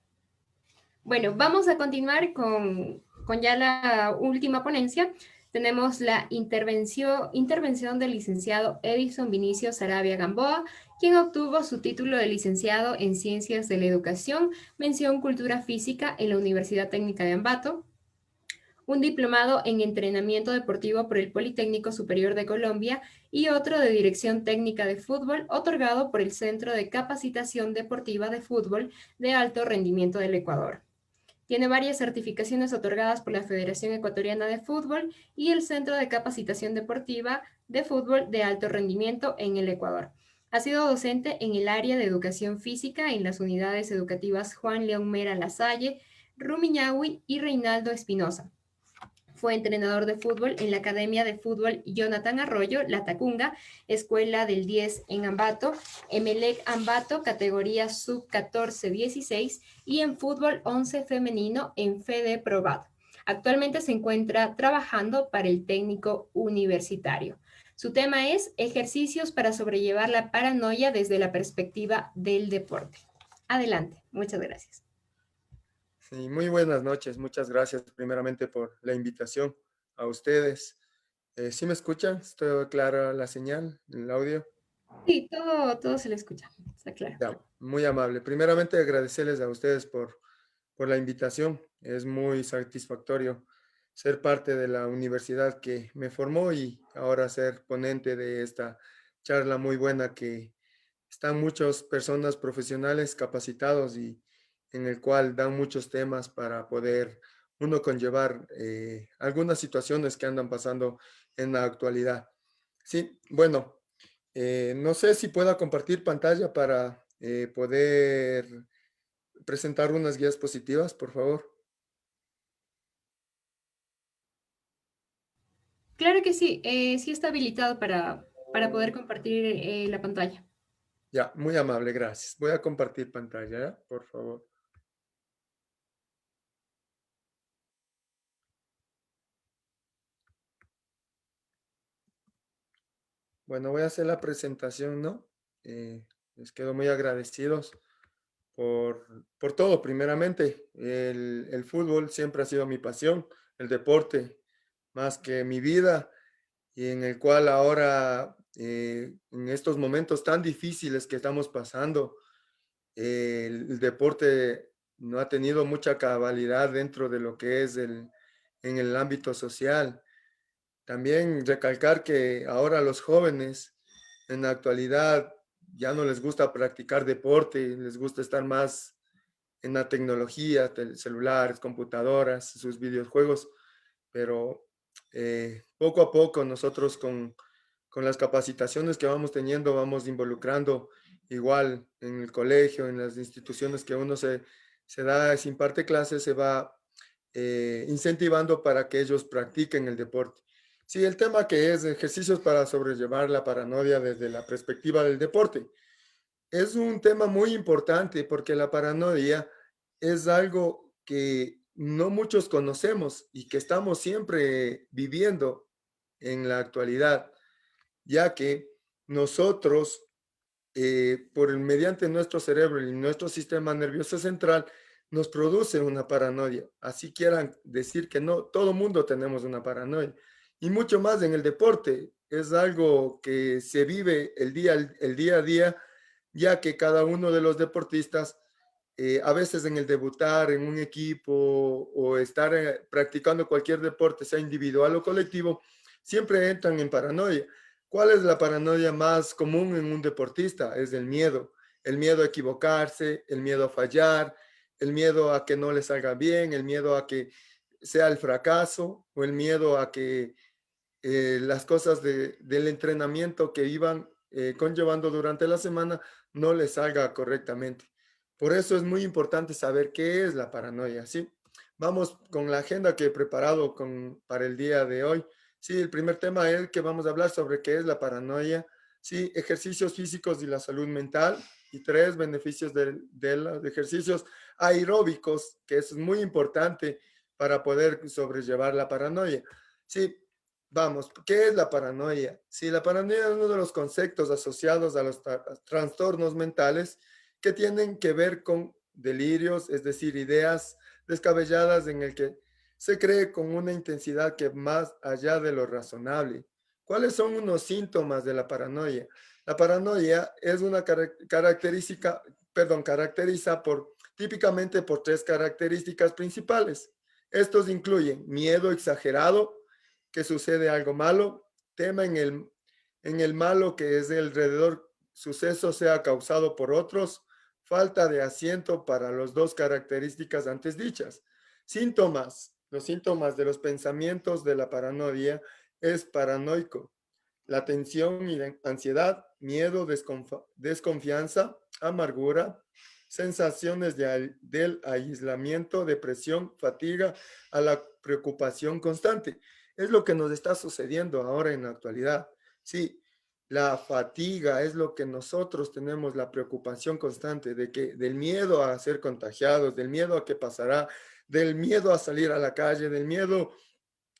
Bueno, vamos a continuar con ya la última ponencia. Tenemos la intervención del licenciado Edison Vinicio Sarabia Gamboa, quien obtuvo su título de licenciado en Ciencias de la Educación, mención Cultura Física en la Universidad Técnica de Ambato, un diplomado en entrenamiento deportivo por el Politécnico Superior de Colombia y otro de Dirección Técnica de Fútbol, otorgado por el Centro de Capacitación Deportiva de Fútbol de Alto Rendimiento del Ecuador. Tiene varias certificaciones otorgadas por la Federación Ecuatoriana de Fútbol y el Centro de Capacitación Deportiva de Fútbol de Alto Rendimiento en el Ecuador. Ha sido docente en el área de educación física en las unidades educativas Juan León Mera Lasalle, Rumiñahui y Reinaldo Espinosa. Fue entrenador de fútbol en la Academia de Fútbol Jonathan Arroyo, La Tacunga, Escuela del 10 en Ambato, Emelec Ambato, categoría sub-14-16 y en fútbol 11 femenino en Fede Provad. Actualmente se encuentra trabajando para el técnico universitario. Su tema es ejercicios para sobrellevar la paranoia desde la perspectiva del deporte. Adelante, muchas gracias. Sí, muy buenas noches. Muchas gracias primeramente por la invitación a ustedes. ¿Sí me escuchan? ¿Está clara la señal, el audio? Sí, todo se le escucha, está claro. Ya, muy amable. Primeramente, agradecerles a ustedes por la invitación. Es muy satisfactorio ser parte de la universidad que me formó y ahora ser ponente de esta charla muy buena que están muchas personas profesionales capacitados y en el cual dan muchos temas para poder uno conllevar algunas situaciones que andan pasando en la actualidad. Sí, bueno, no sé si pueda compartir pantalla para poder presentar unas guías positivas, por favor. Claro que sí, sí está habilitado para poder compartir la pantalla. Ya, muy amable, gracias. Voy a compartir pantalla, ¿ya? Por favor. Bueno, voy a hacer la presentación, ¿no? Les quedo muy agradecidos por todo, primeramente. El fútbol siempre ha sido mi pasión, el deporte más que mi vida, y en el cual ahora, en estos momentos tan difíciles que estamos pasando, el deporte no ha tenido mucha cabalidad dentro de lo que es en el ámbito social. También recalcar que ahora los jóvenes en la actualidad ya no les gusta practicar deporte, les gusta estar más en la tecnología, celulares, computadoras, sus videojuegos, pero poco a poco nosotros con las capacitaciones que vamos teniendo, vamos involucrando igual en el colegio, en las instituciones que uno se da, se imparte clases, se va incentivando para que ellos practiquen el deporte. Sí, el tema que es ejercicios para sobrellevar la paranoia desde la perspectiva del deporte. Es un tema muy importante porque la paranoia es algo que no muchos conocemos y que estamos siempre viviendo en la actualidad, ya que nosotros, mediante nuestro cerebro y nuestro sistema nervioso central, nos produce una paranoia. Así quieran decir que no, todo mundo tenemos una paranoia. Y mucho más en el deporte. Es algo que se vive el día a día, ya que cada uno de los deportistas, a veces en el debutar en un equipo o estar practicando cualquier deporte, sea individual o colectivo, siempre entran en paranoia. ¿Cuál es la paranoia más común en un deportista? Es el miedo a equivocarse, el miedo a fallar, el miedo a que no le salga bien, el miedo a que sea el fracaso o el miedo a que las cosas del entrenamiento que iban conllevando durante la semana no les salga correctamente. Por eso es muy importante saber qué es la paranoia, ¿sí? Vamos con la agenda que he preparado para el día de hoy. Sí, el primer tema es que vamos a hablar sobre qué es la paranoia, sí, ejercicios físicos y la salud mental, y 3 beneficios de los ejercicios aeróbicos, que es muy importante para poder sobrellevar la paranoia. Sí, vamos, ¿qué es la paranoia? Sí, la paranoia es uno de los conceptos asociados a los trastornos mentales que tienen que ver con delirios, es decir, ideas descabelladas en el que se cree con una intensidad que más allá de lo razonable. ¿Cuáles son unos síntomas de la paranoia? La paranoia es una característica, perdón, caracteriza típicamente por 3 características principales. Estos incluyen miedo exagerado, que sucede algo malo, tema en el malo que es de alrededor, suceso sea causado por otros, falta de asiento para las 2 características antes dichas. Síntomas. Los síntomas de los pensamientos de la paranoia es paranoico. La tensión y la ansiedad, miedo, desconfianza, amargura, sensaciones del aislamiento, depresión, fatiga, a la preocupación constante. Es lo que nos está sucediendo ahora en la actualidad. Sí, la fatiga es lo que nosotros tenemos, la preocupación constante del miedo a ser contagiados, del miedo a qué pasará, del miedo a salir a la calle, del miedo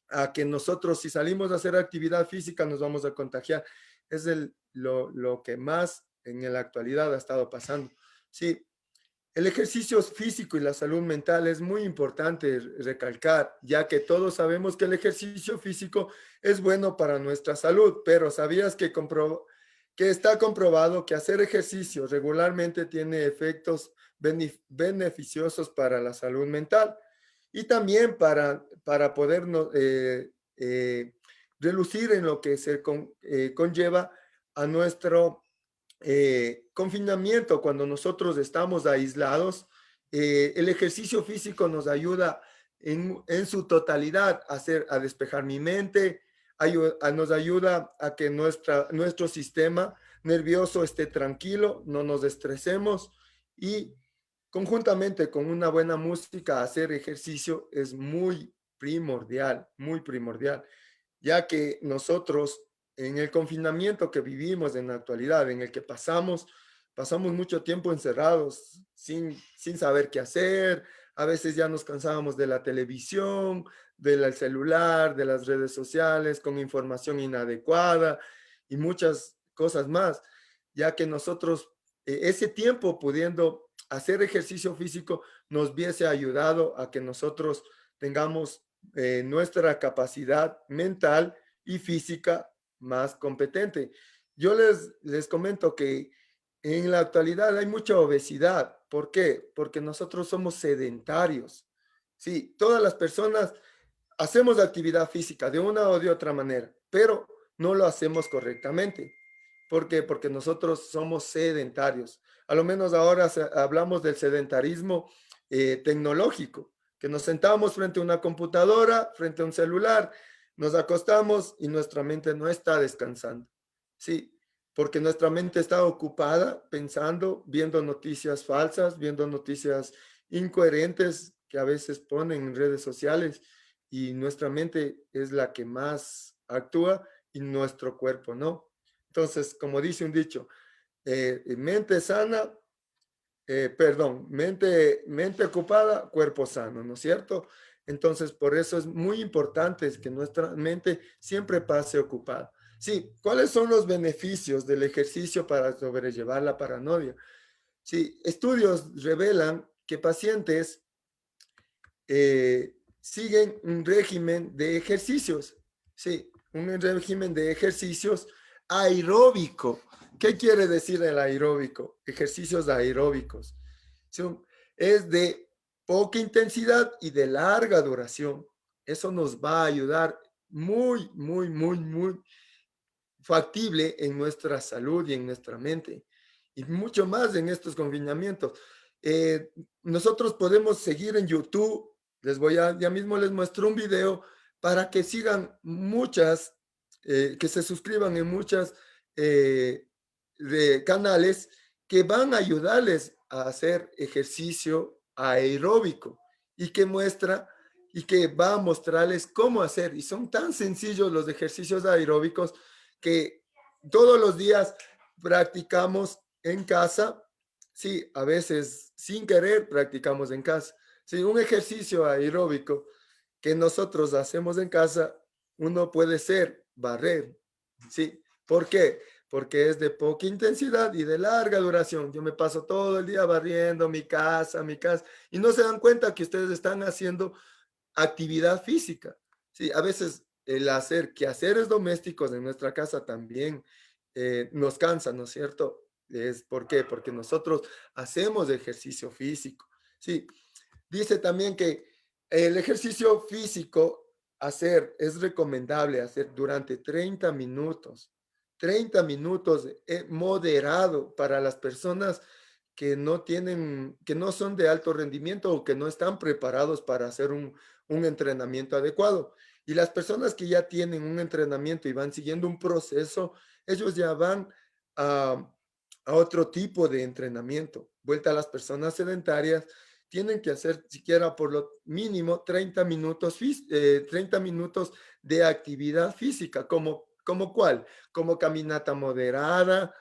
a que nosotros si salimos a hacer actividad física nos vamos a contagiar. Es lo que más en la actualidad ha estado pasando. Sí, el ejercicio físico y la salud mental es muy importante recalcar, ya que todos sabemos que el ejercicio físico es bueno para nuestra salud, pero ¿sabías que que está comprobado que hacer ejercicio regularmente tiene efectos beneficiosos para la salud mental y también para poder relucir en lo que se conlleva a nuestro confinamiento. Cuando nosotros estamos aislados, el ejercicio físico nos ayuda en su totalidad a despejar mi mente, nos ayuda a que nuestro sistema nervioso esté tranquilo, no nos estresemos y conjuntamente con una buena música, hacer ejercicio es muy primordial, ya que nosotros en el confinamiento que vivimos en la actualidad, en el que pasamos mucho tiempo encerrados sin saber qué hacer, a veces ya nos cansábamos de la televisión, del celular, de las redes sociales, con información inadecuada y muchas cosas más, ya que nosotros ese tiempo pudiendo hacer ejercicio físico nos hubiese ayudado a que nosotros tengamos nuestra capacidad mental y física más competente. Yo les comento que en la actualidad hay mucha obesidad. ¿Por qué? Porque nosotros somos sedentarios. Sí, todas las personas hacemos actividad física de una o de otra manera, pero no lo hacemos correctamente. ¿Por qué? Porque nosotros somos sedentarios. A lo menos ahora hablamos del sedentarismo tecnológico, que nos sentamos frente a una computadora, frente a un celular, nos acostamos y nuestra mente no está descansando. Sí, porque nuestra mente está ocupada pensando, viendo noticias falsas, viendo noticias incoherentes que a veces ponen en redes sociales y nuestra mente es la que más actúa y nuestro cuerpo no. Entonces, como dice un dicho, mente sana, mente ocupada, cuerpo sano, ¿no es cierto? Entonces, por eso es muy importante que nuestra mente siempre pase ocupada. Sí, ¿cuáles son los beneficios del ejercicio para sobrellevar la paranoia? Sí, estudios revelan que pacientes siguen un régimen de ejercicios. Sí, un régimen de ejercicios aeróbico. ¿Qué quiere decir el aeróbico? Ejercicios aeróbicos. Es de poca intensidad y de larga duración. Eso nos va a ayudar muy factible en nuestra salud y en nuestra mente. Y mucho más en estos confinamientos. Nosotros podemos seguir en YouTube. Ya mismo les muestro un video para que sigan muchas, que se suscriban en muchas de canales que van a ayudarles a hacer ejercicio aeróbico y que va a mostrarles cómo hacer. Y son tan sencillos los ejercicios aeróbicos que todos los días practicamos en casa. Sí, a veces sin querer practicamos en casa. Sí, un ejercicio aeróbico que nosotros hacemos en casa, uno puede ser barrer. Sí, ¿por qué? Porque es de poca intensidad y de larga duración. Yo me paso todo el día barriendo mi casa, y no se dan cuenta que ustedes están haciendo actividad física. Sí, a veces el hacer quehaceres domésticos en nuestra casa también nos cansa, ¿no es cierto? ¿Por qué? Porque nosotros hacemos ejercicio físico. Sí, dice también que el ejercicio físico es recomendable hacer durante 30 minutos. 30 minutos moderado para las personas que no son de alto rendimiento o que no están preparados para hacer un entrenamiento adecuado. Y las personas que ya tienen un entrenamiento y van siguiendo un proceso, ellos ya van a otro tipo de entrenamiento. Vuelta a las personas sedentarias, tienen que hacer siquiera por lo mínimo 30 minutos de actividad física, como ¿cuál? Como caminata moderada,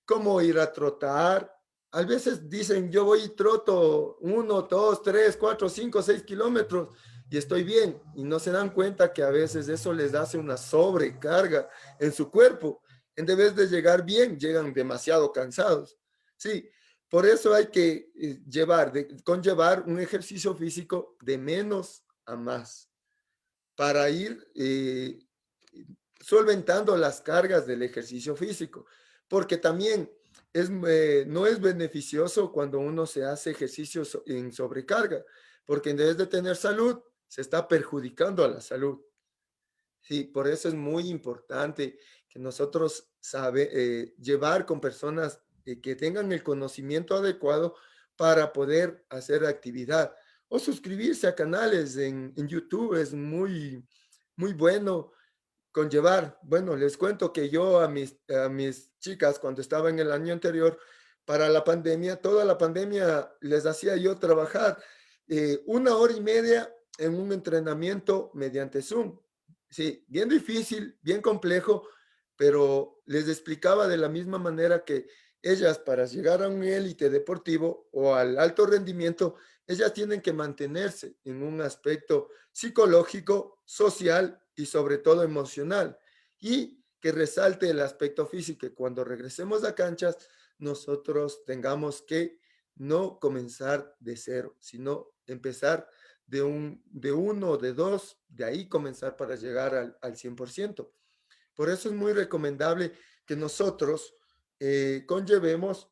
como ir a trotar. A veces dicen, yo voy y troto 1, 2, 3, 4, 5, 6 kilómetros y estoy bien. Y no se dan cuenta que a veces eso les hace una sobrecarga en su cuerpo. En vez de llegar bien, llegan demasiado cansados. Sí, por eso hay que conllevar un ejercicio físico de menos a más para ir solventando las cargas del ejercicio físico. porque también no es beneficioso cuando uno se hace ejercicios en sobrecarga, porque en vez de tener salud, se está perjudicando a la salud. Sí, por eso es muy importante que nosotros llevar con personas que tengan el conocimiento adecuado para poder hacer actividad o suscribirse a canales en YouTube. Es muy bueno conllevar. Bueno, les cuento que yo a mis chicas, cuando estaba en el año anterior, para la pandemia, toda la pandemia les hacía yo trabajar 1 hora y media en un entrenamiento mediante Zoom. Sí, bien difícil, bien complejo, pero les explicaba de la misma manera que ellas, para llegar a un élite deportivo o al alto rendimiento, ellas tienen que mantenerse en un aspecto psicológico, social y sobre todo emocional. Y que resalte el aspecto físico, que cuando regresemos a canchas, nosotros tengamos que no comenzar de cero, sino empezar de uno, de dos, de ahí comenzar para llegar al 100%. Por eso es muy recomendable que nosotros conllevemos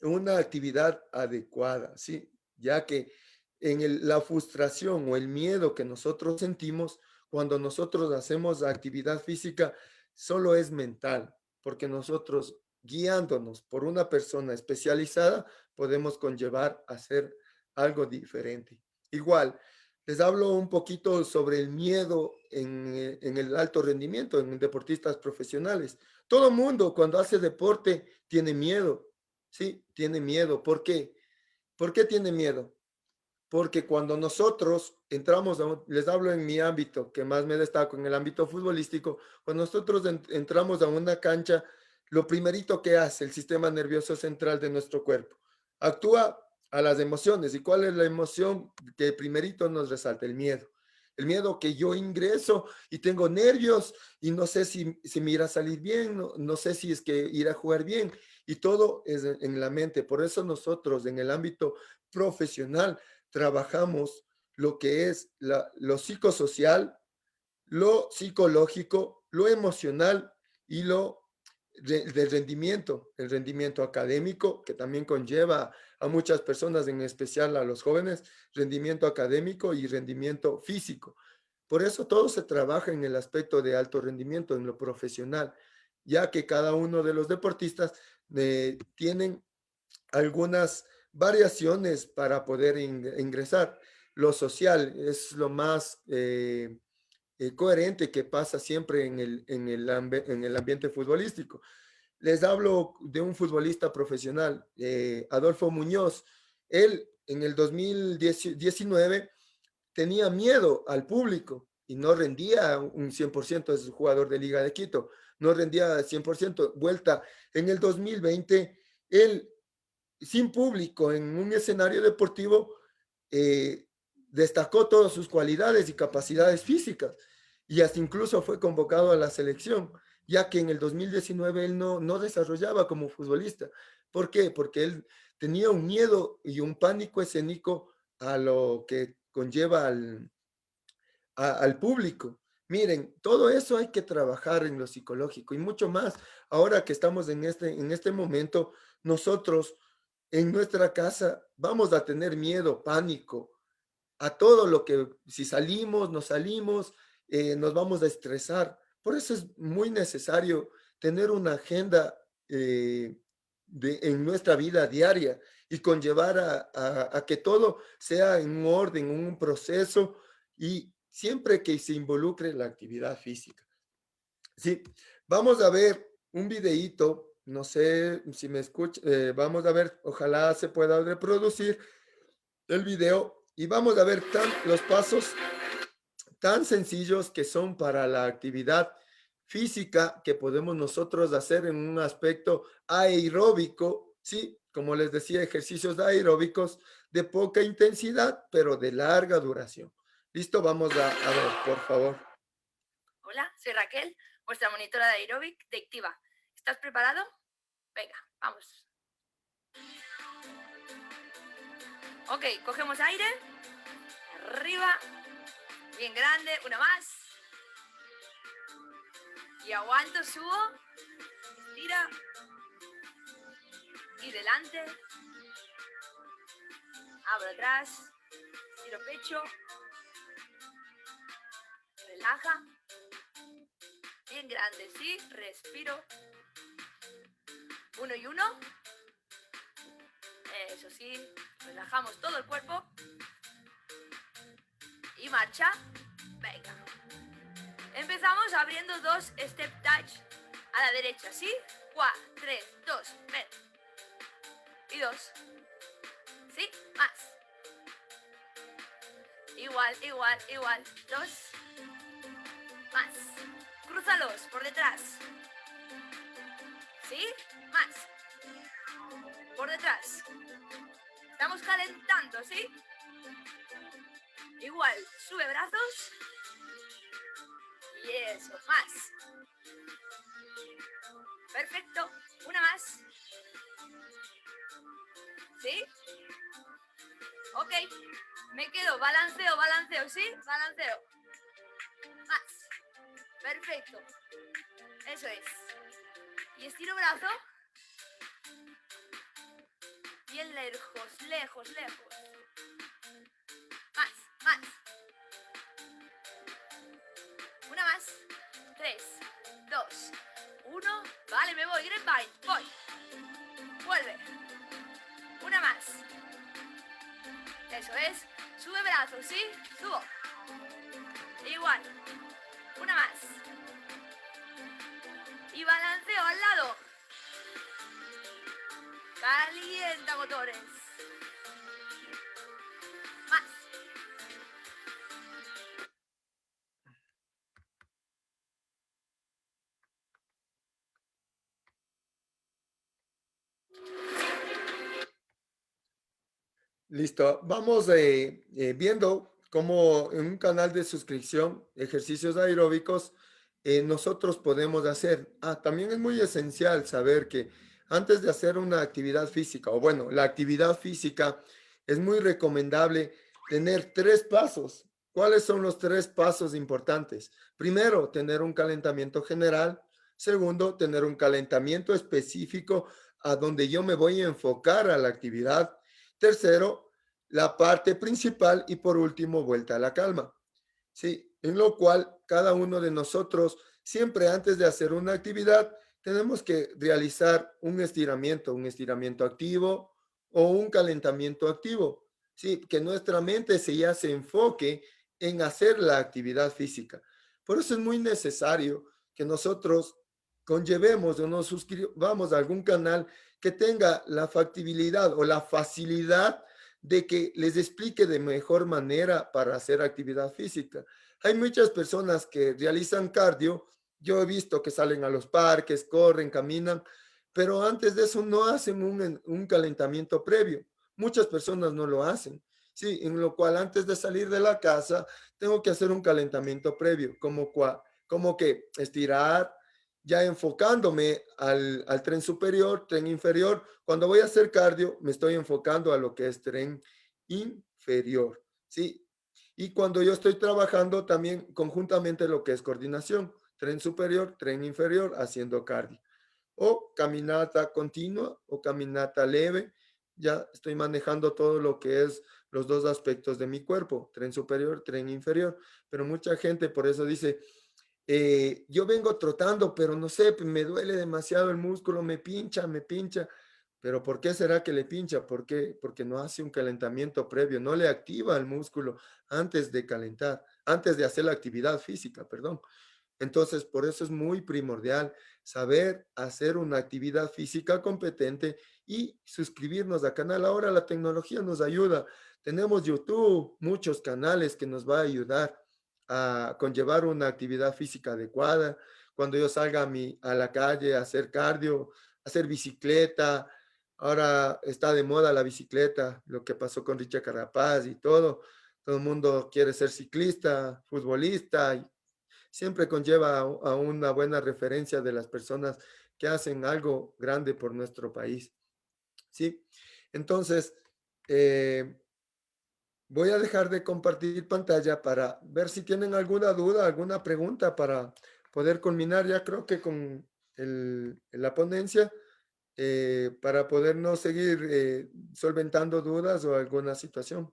una actividad adecuada, ¿sí? Ya que la frustración o el miedo que nosotros sentimos cuando nosotros hacemos actividad física solo es mental, porque nosotros guiándonos por una persona especializada podemos conllevar a hacer algo diferente. Igual, les hablo un poquito sobre el miedo en el alto rendimiento, en deportistas profesionales. Todo mundo cuando hace deporte tiene miedo. Sí, tiene miedo. ¿Por qué? ¿Por qué tiene miedo? Porque cuando nosotros entramos, les hablo en mi ámbito, que más me destaco en el ámbito futbolístico, cuando nosotros entramos a una cancha, lo primerito que hace el sistema nervioso central de nuestro cuerpo, actúa a las emociones. ¿Y cuál es la emoción que primerito nos resalta? El miedo. El miedo que yo ingreso y tengo nervios y no sé si me irá a salir bien, no sé si es que irá a jugar bien. Y todo es en la mente. Por eso nosotros en el ámbito profesional trabajamos lo que es lo psicosocial, lo psicológico, lo emocional y del rendimiento, el rendimiento académico, que también conlleva a muchas personas, en especial a los jóvenes, rendimiento académico y rendimiento físico. Por eso todo se trabaja en el aspecto de alto rendimiento, en lo profesional, ya que cada uno de los deportistas tienen algunas variaciones para poder ingresar. Lo social es lo más coherente que pasa siempre en el ambiente futbolístico. Les hablo de un futbolista profesional, Adolfo Muñoz. Él en el 2019 tenía miedo al público y no rendía un 100% de su jugador de Liga de Quito, no rendía 100%. Vuelta en el 2020, él sin público en un escenario deportivo, destacó todas sus cualidades y capacidades físicas y hasta incluso fue convocado a la selección, ya que en el 2019 él no desarrollaba como futbolista. ¿Por qué? Porque él tenía un miedo y un pánico escénico a lo que conlleva al público. Miren, todo eso hay que trabajar en lo psicológico y mucho más. Ahora que estamos en este momento, nosotros en nuestra casa vamos a tener miedo, pánico a todo lo que, si salimos, no salimos, nos vamos a estresar. Por eso es muy necesario tener una agenda en nuestra vida diaria y conllevar a que todo sea en un orden, un proceso y siempre que se involucre la actividad física. Sí, vamos a ver un videíto, no sé si me escucha, vamos a ver, ojalá se pueda reproducir el video y vamos a ver los pasos tan sencillos que son para la actividad física que podemos nosotros hacer en un aspecto aeróbico, ¿sí? Como les decía, ejercicios aeróbicos de poca intensidad, pero de larga duración. ¿Listo? Vamos a ver, por favor. Hola, soy Raquel, vuestra monitora de aeróbic de Activa. ¿Estás preparado? Venga, vamos. Ok, cogemos aire. Arriba. Bien grande. Una más. Y aguanto, subo. Estira. y delante. Abro atrás, tiro pecho, relaja. Bien grande, sí, respiro. 1 y 1. Eso sí, relajamos todo el cuerpo. Y marcha. Venga. Empezamos abriendo 2 step touch a la derecha, ¿sí? 4, 3, 2, ven. Y 2. ¿Sí? Más. Igual, igual, igual. 2. Más. Crúzalos por detrás. ¿Sí? Más. Por detrás. Estamos calentando, ¿sí? Igual, sube brazos. Y eso, más. Perfecto. Una más. ¿Sí? Ok. Me quedo. Balanceo, balanceo, ¿sí? Balanceo. Más. Perfecto. Eso es. Y estiro brazo. Bien lejos, lejos, lejos. Más, más. Una más. 3, 2, 1. Vale, me voy. Grapevine. Voy. Vuelve. Una más. Eso es. Sube brazos, ¿sí? Subo. Igual. Una más. Y balanceo al lado. Calienta motores. Más. Listo. Vamos viendo cómo en un canal de suscripción, ejercicios aeróbicos, nosotros podemos hacer. También es muy esencial saber que antes de hacer una actividad física, o bueno, la actividad física, es muy recomendable tener 3 pasos. ¿Cuáles son los 3 pasos importantes? Primero, tener un calentamiento general. Segundo, tener un calentamiento específico a donde yo me voy a enfocar a la actividad. Tercero, la parte principal y por último, vuelta a la calma. Sí, en lo cual cada uno de nosotros, siempre antes de hacer una actividad, tenemos que realizar un estiramiento activo o un calentamiento activo. Sí, que nuestra mente ya se enfoque en hacer la actividad física. Por eso es muy necesario que nosotros conllevemos o nos suscribamos a algún canal que tenga la factibilidad o la facilidad de que les explique de mejor manera para hacer actividad física. Hay muchas personas que realizan cardio, yo he visto que salen a los parques, corren, caminan, pero antes de eso no hacen un calentamiento previo. Muchas personas no lo hacen. Sí, en lo cual antes de salir de la casa tengo que hacer un calentamiento previo, como que estirar, ya enfocándome al tren superior, tren inferior. Cuando voy a hacer cardio, me estoy enfocando a lo que es tren inferior, ¿sí? Y cuando yo estoy trabajando también conjuntamente lo que es coordinación, tren superior, tren inferior, haciendo cardio. O caminata continua o caminata leve, ya estoy manejando todo lo que es los 2 aspectos de mi cuerpo, tren superior, tren inferior. Pero mucha gente por eso dice, yo vengo trotando, pero no sé, me duele demasiado el músculo, me pincha, me pincha. Pero ¿por qué será que le pincha? ¿Por qué? Porque no hace un calentamiento previo, no le activa el músculo antes de calentar, antes de hacer la actividad física, perdón. Entonces, por eso es muy primordial saber hacer una actividad física competente y suscribirnos al canal. Ahora la tecnología nos ayuda. Tenemos YouTube, muchos canales que nos va a ayudar a conllevar una actividad física adecuada. Cuando yo salga a la calle a hacer cardio, a hacer bicicleta, ahora está de moda la bicicleta, lo que pasó con Richard Carapaz y todo. Todo el mundo quiere ser ciclista, futbolista, y siempre conlleva a una buena referencia de las personas que hacen algo grande por nuestro país. ¿Sí? Entonces, voy a dejar de compartir pantalla para ver si tienen alguna duda, alguna pregunta para poder culminar ya creo que con la ponencia. para podernos seguir solventando dudas o alguna situación.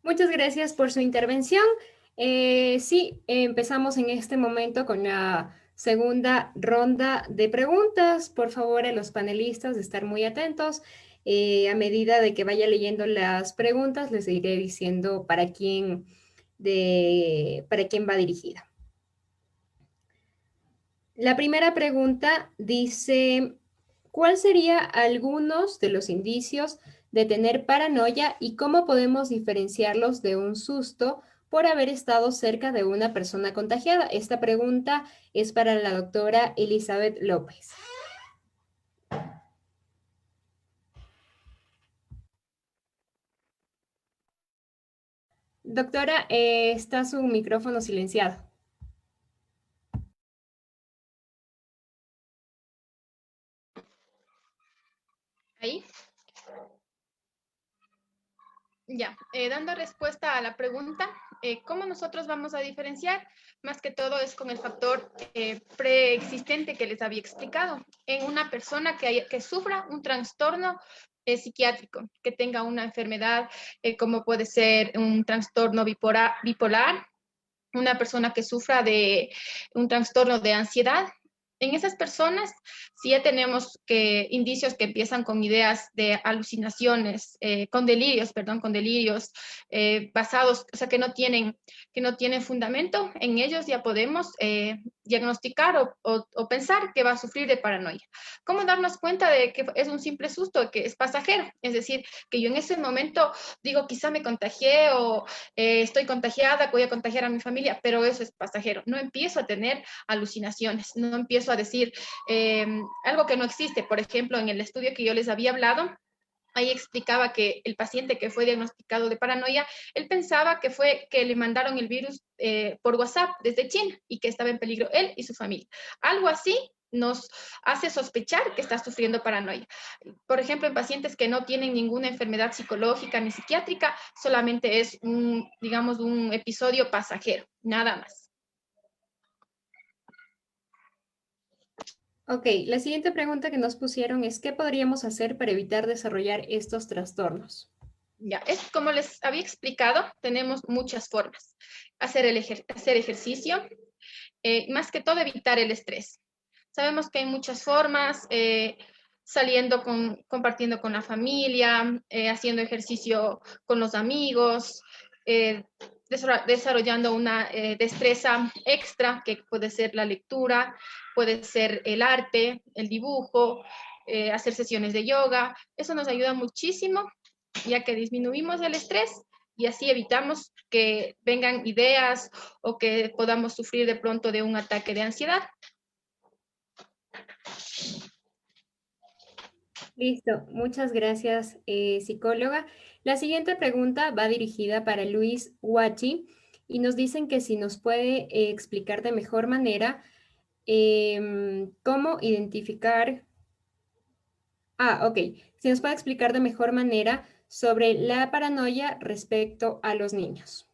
Muchas gracias por su intervención. Sí, empezamos en este momento con la segunda ronda de preguntas. Por favor, a los panelistas de estar muy atentos. A medida de que vaya leyendo las preguntas, les iré diciendo para quién va dirigida. La primera pregunta dice, ¿cuál sería algunos de los indicios de tener paranoia y cómo podemos diferenciarlos de un susto por haber estado cerca de una persona contagiada? Esta pregunta es para la doctora Elizabeth López. Doctora, está su micrófono silenciado. Ahí. Ya, dando respuesta a la pregunta, ¿cómo nosotros vamos a diferenciar? Más que todo es con el factor preexistente que les había explicado. En una persona que sufra un trastorno psiquiátrico, que tenga una enfermedad como puede ser un trastorno bipolar, una persona que sufra de un trastorno de ansiedad. En esas personas sí ya tenemos indicios que empiezan con ideas de alucinaciones, con delirios basados, o sea, que no tienen fundamento. En ellos ya podemos diagnosticar o pensar que va a sufrir de paranoia. ¿Cómo darnos cuenta de que es un simple susto, que es pasajero? Es decir, que yo en ese momento digo, quizá me contagié o estoy contagiada, voy a contagiar a mi familia, pero eso es pasajero. No empiezo a tener alucinaciones, no empiezo a decir algo que no existe. Por ejemplo, en el estudio que yo les había hablado, ahí explicaba que el paciente que fue diagnosticado de paranoia, él pensaba que fue que le mandaron el virus por WhatsApp desde China y que estaba en peligro él y su familia. Algo así nos hace sospechar que está sufriendo paranoia. Por ejemplo, en pacientes que no tienen ninguna enfermedad psicológica ni psiquiátrica, solamente es digamos, un episodio pasajero, nada más. Ok, la siguiente pregunta que nos pusieron es, ¿qué podríamos hacer para evitar desarrollar estos trastornos? Ya, es como les había explicado, tenemos muchas formas. Hacer ejercicio, más que todo evitar el estrés. Sabemos que hay muchas formas, compartiendo con la familia, haciendo ejercicio con los amigos, desarrollando una destreza extra que puede ser la lectura, puede ser el arte, el dibujo, hacer sesiones de yoga. Eso nos ayuda muchísimo, ya que disminuimos el estrés y así evitamos que vengan ideas o que podamos sufrir de pronto de un ataque de ansiedad. Listo, muchas gracias, psicóloga. La siguiente pregunta va dirigida para Luis Huachi y nos dicen que si nos puede explicar de mejor manera cómo identificar. Ok, si nos puede explicar de mejor manera sobre la paranoia respecto a los niños.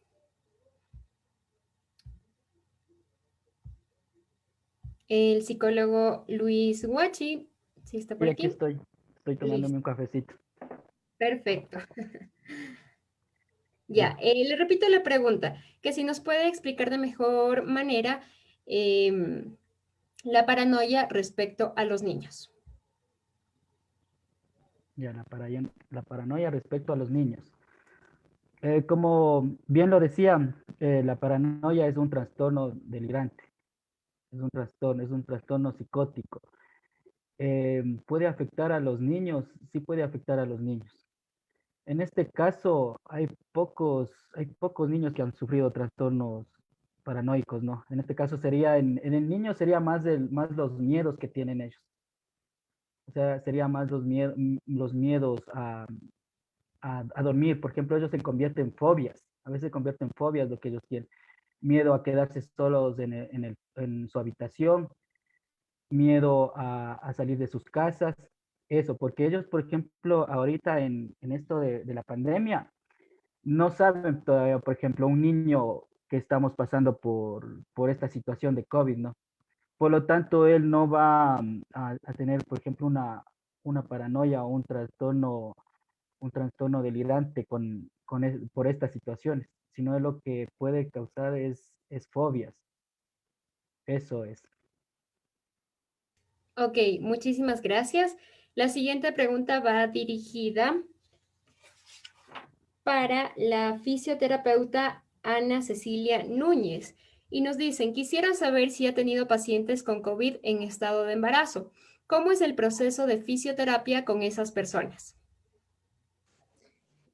El psicólogo Luis Huachi, ¿sí está por Sí, aquí? aquí estoy tomándome un cafecito. Perfecto. Ya, le repito la pregunta, que si nos puede explicar de mejor manera la paranoia respecto a los niños. Ya, la paranoia respecto a los niños. Como bien lo decía, la paranoia es un trastorno delirante, es un trastorno psicótico. ¿Puede afectar a los niños? Sí puede afectar a los niños. En este caso, hay pocos niños que han sufrido trastornos paranoicos, ¿no? En este caso en el niño sería más los miedos que tienen ellos. O sea, sería más los miedos a dormir. Por ejemplo, ellos se convierten en fobias. A veces se convierten en fobias lo que ellos tienen. Miedo a quedarse solos en su habitación, miedo a salir de sus casas. Eso, porque ellos, por ejemplo, ahorita en esto de la pandemia, no saben todavía, por ejemplo, un niño que estamos pasando por esta situación de COVID, ¿no? Por lo tanto, él no va a tener, por ejemplo, una paranoia o un trastorno delirante por estas situaciones, sino lo que puede causar es fobias. Eso es. Ok, muchísimas gracias. La siguiente pregunta va dirigida para la fisioterapeuta Ana Cecilia Núñez. Y nos dicen, quisiera saber si ha tenido pacientes con COVID en estado de embarazo. ¿Cómo es el proceso de fisioterapia con esas personas?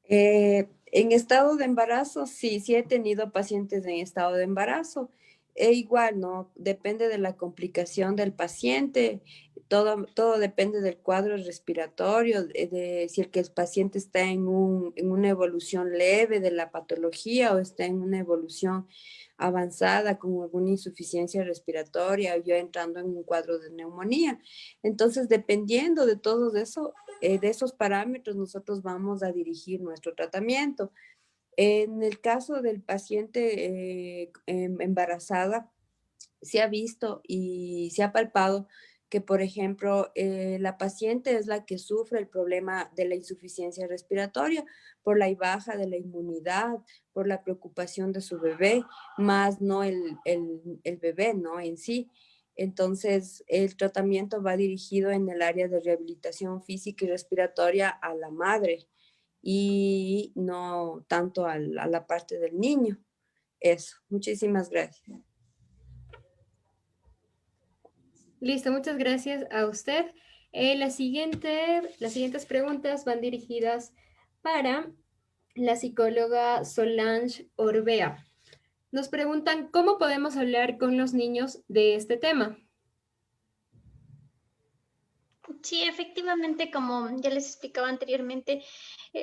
En estado de embarazo, sí, sí he tenido pacientes en estado de embarazo. E igual, ¿no? Depende de la complicación del paciente, todo depende del cuadro respiratorio, de si el paciente está en una evolución leve de la patología o está en una evolución avanzada con alguna insuficiencia respiratoria o ya entrando en un cuadro de neumonía. Entonces, dependiendo de todo eso, de esos parámetros, nosotros vamos a dirigir nuestro tratamiento. En el caso del paciente embarazada, se ha visto y se ha palpado que, por ejemplo, la paciente es la que sufre el problema de la insuficiencia respiratoria por la baja de la inmunidad, por la preocupación de su bebé, más no el bebé, ¿no? En sí. Entonces, el tratamiento va dirigido en el área de rehabilitación física y respiratoria a la madre y no tanto a la parte del niño. Eso, muchísimas gracias. Listo, muchas gracias a usted. Las siguientes preguntas van dirigidas para la psicóloga Solange Orbea. Nos preguntan, ¿cómo podemos hablar con los niños de este tema? Sí, efectivamente, como ya les explicaba anteriormente,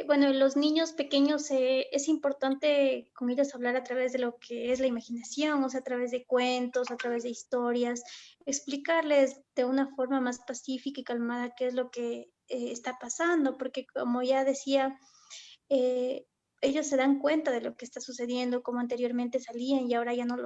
bueno, los niños pequeños es importante con ellos hablar a través de lo que es la imaginación, o sea, a través de cuentos, a través de historias, explicarles de una forma más pacífica y calmada qué es lo que está pasando, porque como ya decía, eh, ellos se dan cuenta de lo que está sucediendo, como anteriormente salían y ahora ya no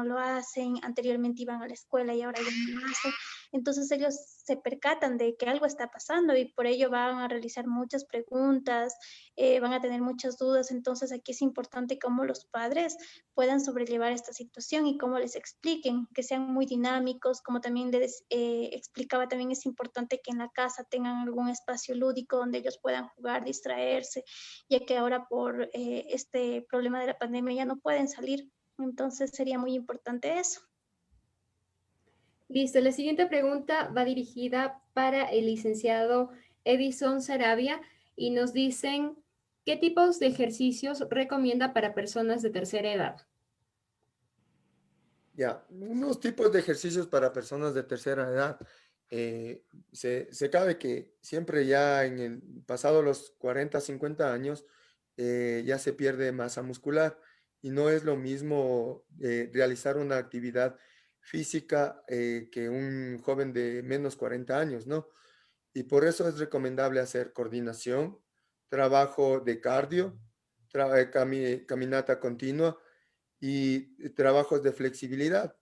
lo hacen, anteriormente iban a la escuela y ahora ya no lo hacen. Entonces ellos se percatan de que algo está pasando y por ello van a realizar muchas preguntas, van a tener muchas dudas. Entonces aquí es importante cómo los padres puedan sobrellevar esta situación y cómo les expliquen, que sean muy dinámicos, como también les explicaba, también es importante que en la casa tengan algún espacio lúdico donde ellos puedan jugar, distraerse, ya que ahora por este problema de la pandemia ya no pueden salir. Entonces sería muy importante eso. Listo, la siguiente pregunta va dirigida para el licenciado Edison Sarabia y nos dicen, ¿qué tipos de ejercicios recomienda para personas de tercera edad? Ya, unos tipos de ejercicios para personas de tercera edad. Se cabe que siempre ya en el pasado los 40, 50 años ya se pierde masa muscular y no es lo mismo realizar una actividad física que un joven de menos 40 años, ¿no? Y por eso es recomendable hacer coordinación, trabajo de cardio, caminata continua y trabajos de flexibilidad,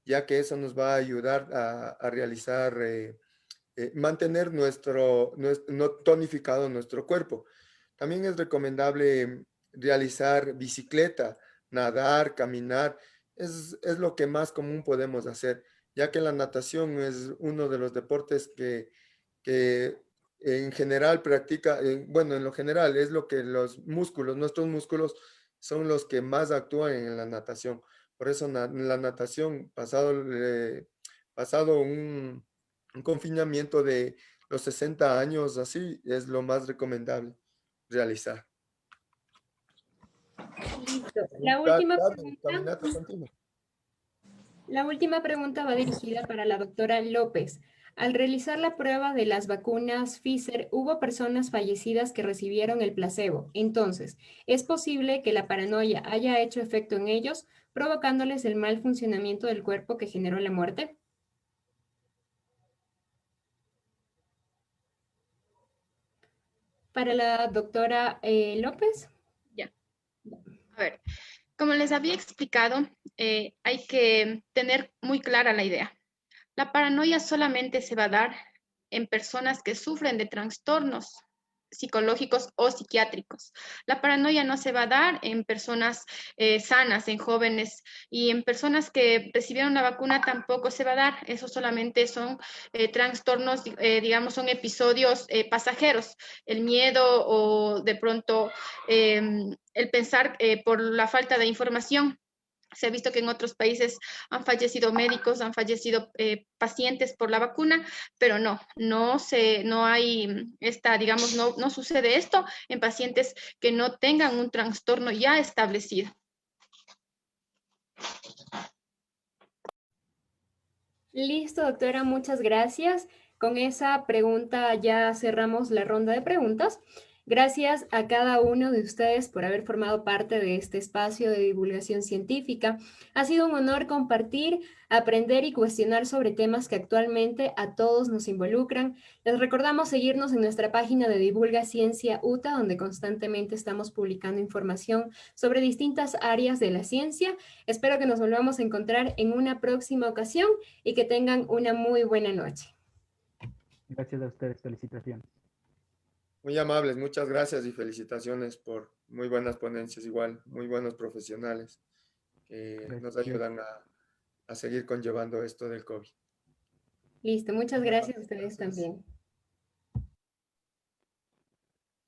ya que eso nos va a ayudar a realizar, mantener no tonificado nuestro cuerpo. También es recomendable realizar bicicleta, nadar, caminar. Es lo que más común podemos hacer, ya que la natación es uno de los deportes que en general practica, bueno, en lo general es lo que nuestros músculos son los que más actúan en la natación. Por eso la natación, pasado un confinamiento de los 60 años, así es lo más recomendable realizar. Listo. La última pregunta. Caminata continua. La última pregunta va dirigida para la doctora López. Al realizar la prueba de las vacunas Pfizer, hubo personas fallecidas que recibieron el placebo. Entonces, ¿es posible que la paranoia haya hecho efecto en ellos, provocándoles el mal funcionamiento del cuerpo que generó la muerte? Para la doctora López. Ya, a ver, como les había explicado, hay que tener muy clara la idea. La paranoia solamente se va a dar en personas que sufren de trastornos psicológicos o psiquiátricos. La paranoia no se va a dar en personas sanas, en jóvenes, y en personas que recibieron la vacuna tampoco se va a dar. Eso solamente son trastornos, digamos, son episodios pasajeros. El miedo o de pronto el pensar por la falta de información. Se ha visto que en otros países han fallecido médicos, han fallecido pacientes por la vacuna, pero no hay esta, digamos, no sucede esto en pacientes que no tengan un trastorno ya establecido. Listo, doctora, muchas gracias. Con esa pregunta ya cerramos la ronda de preguntas. Gracias a cada uno de ustedes por haber formado parte de este espacio de divulgación científica. Ha sido un honor compartir, aprender y cuestionar sobre temas que actualmente a todos nos involucran. Les recordamos seguirnos en nuestra página de Divulga Ciencia UTA, donde constantemente estamos publicando información sobre distintas áreas de la ciencia. Espero que nos volvamos a encontrar en una próxima ocasión y que tengan una muy buena noche. Gracias a ustedes, felicitaciones. Muy amables, muchas gracias y felicitaciones por muy buenas ponencias, igual, muy buenos profesionales que nos Gracias. ayudan a seguir conllevando esto del COVID. Listo, muchas Muy gracias a amables, ustedes gracias. también.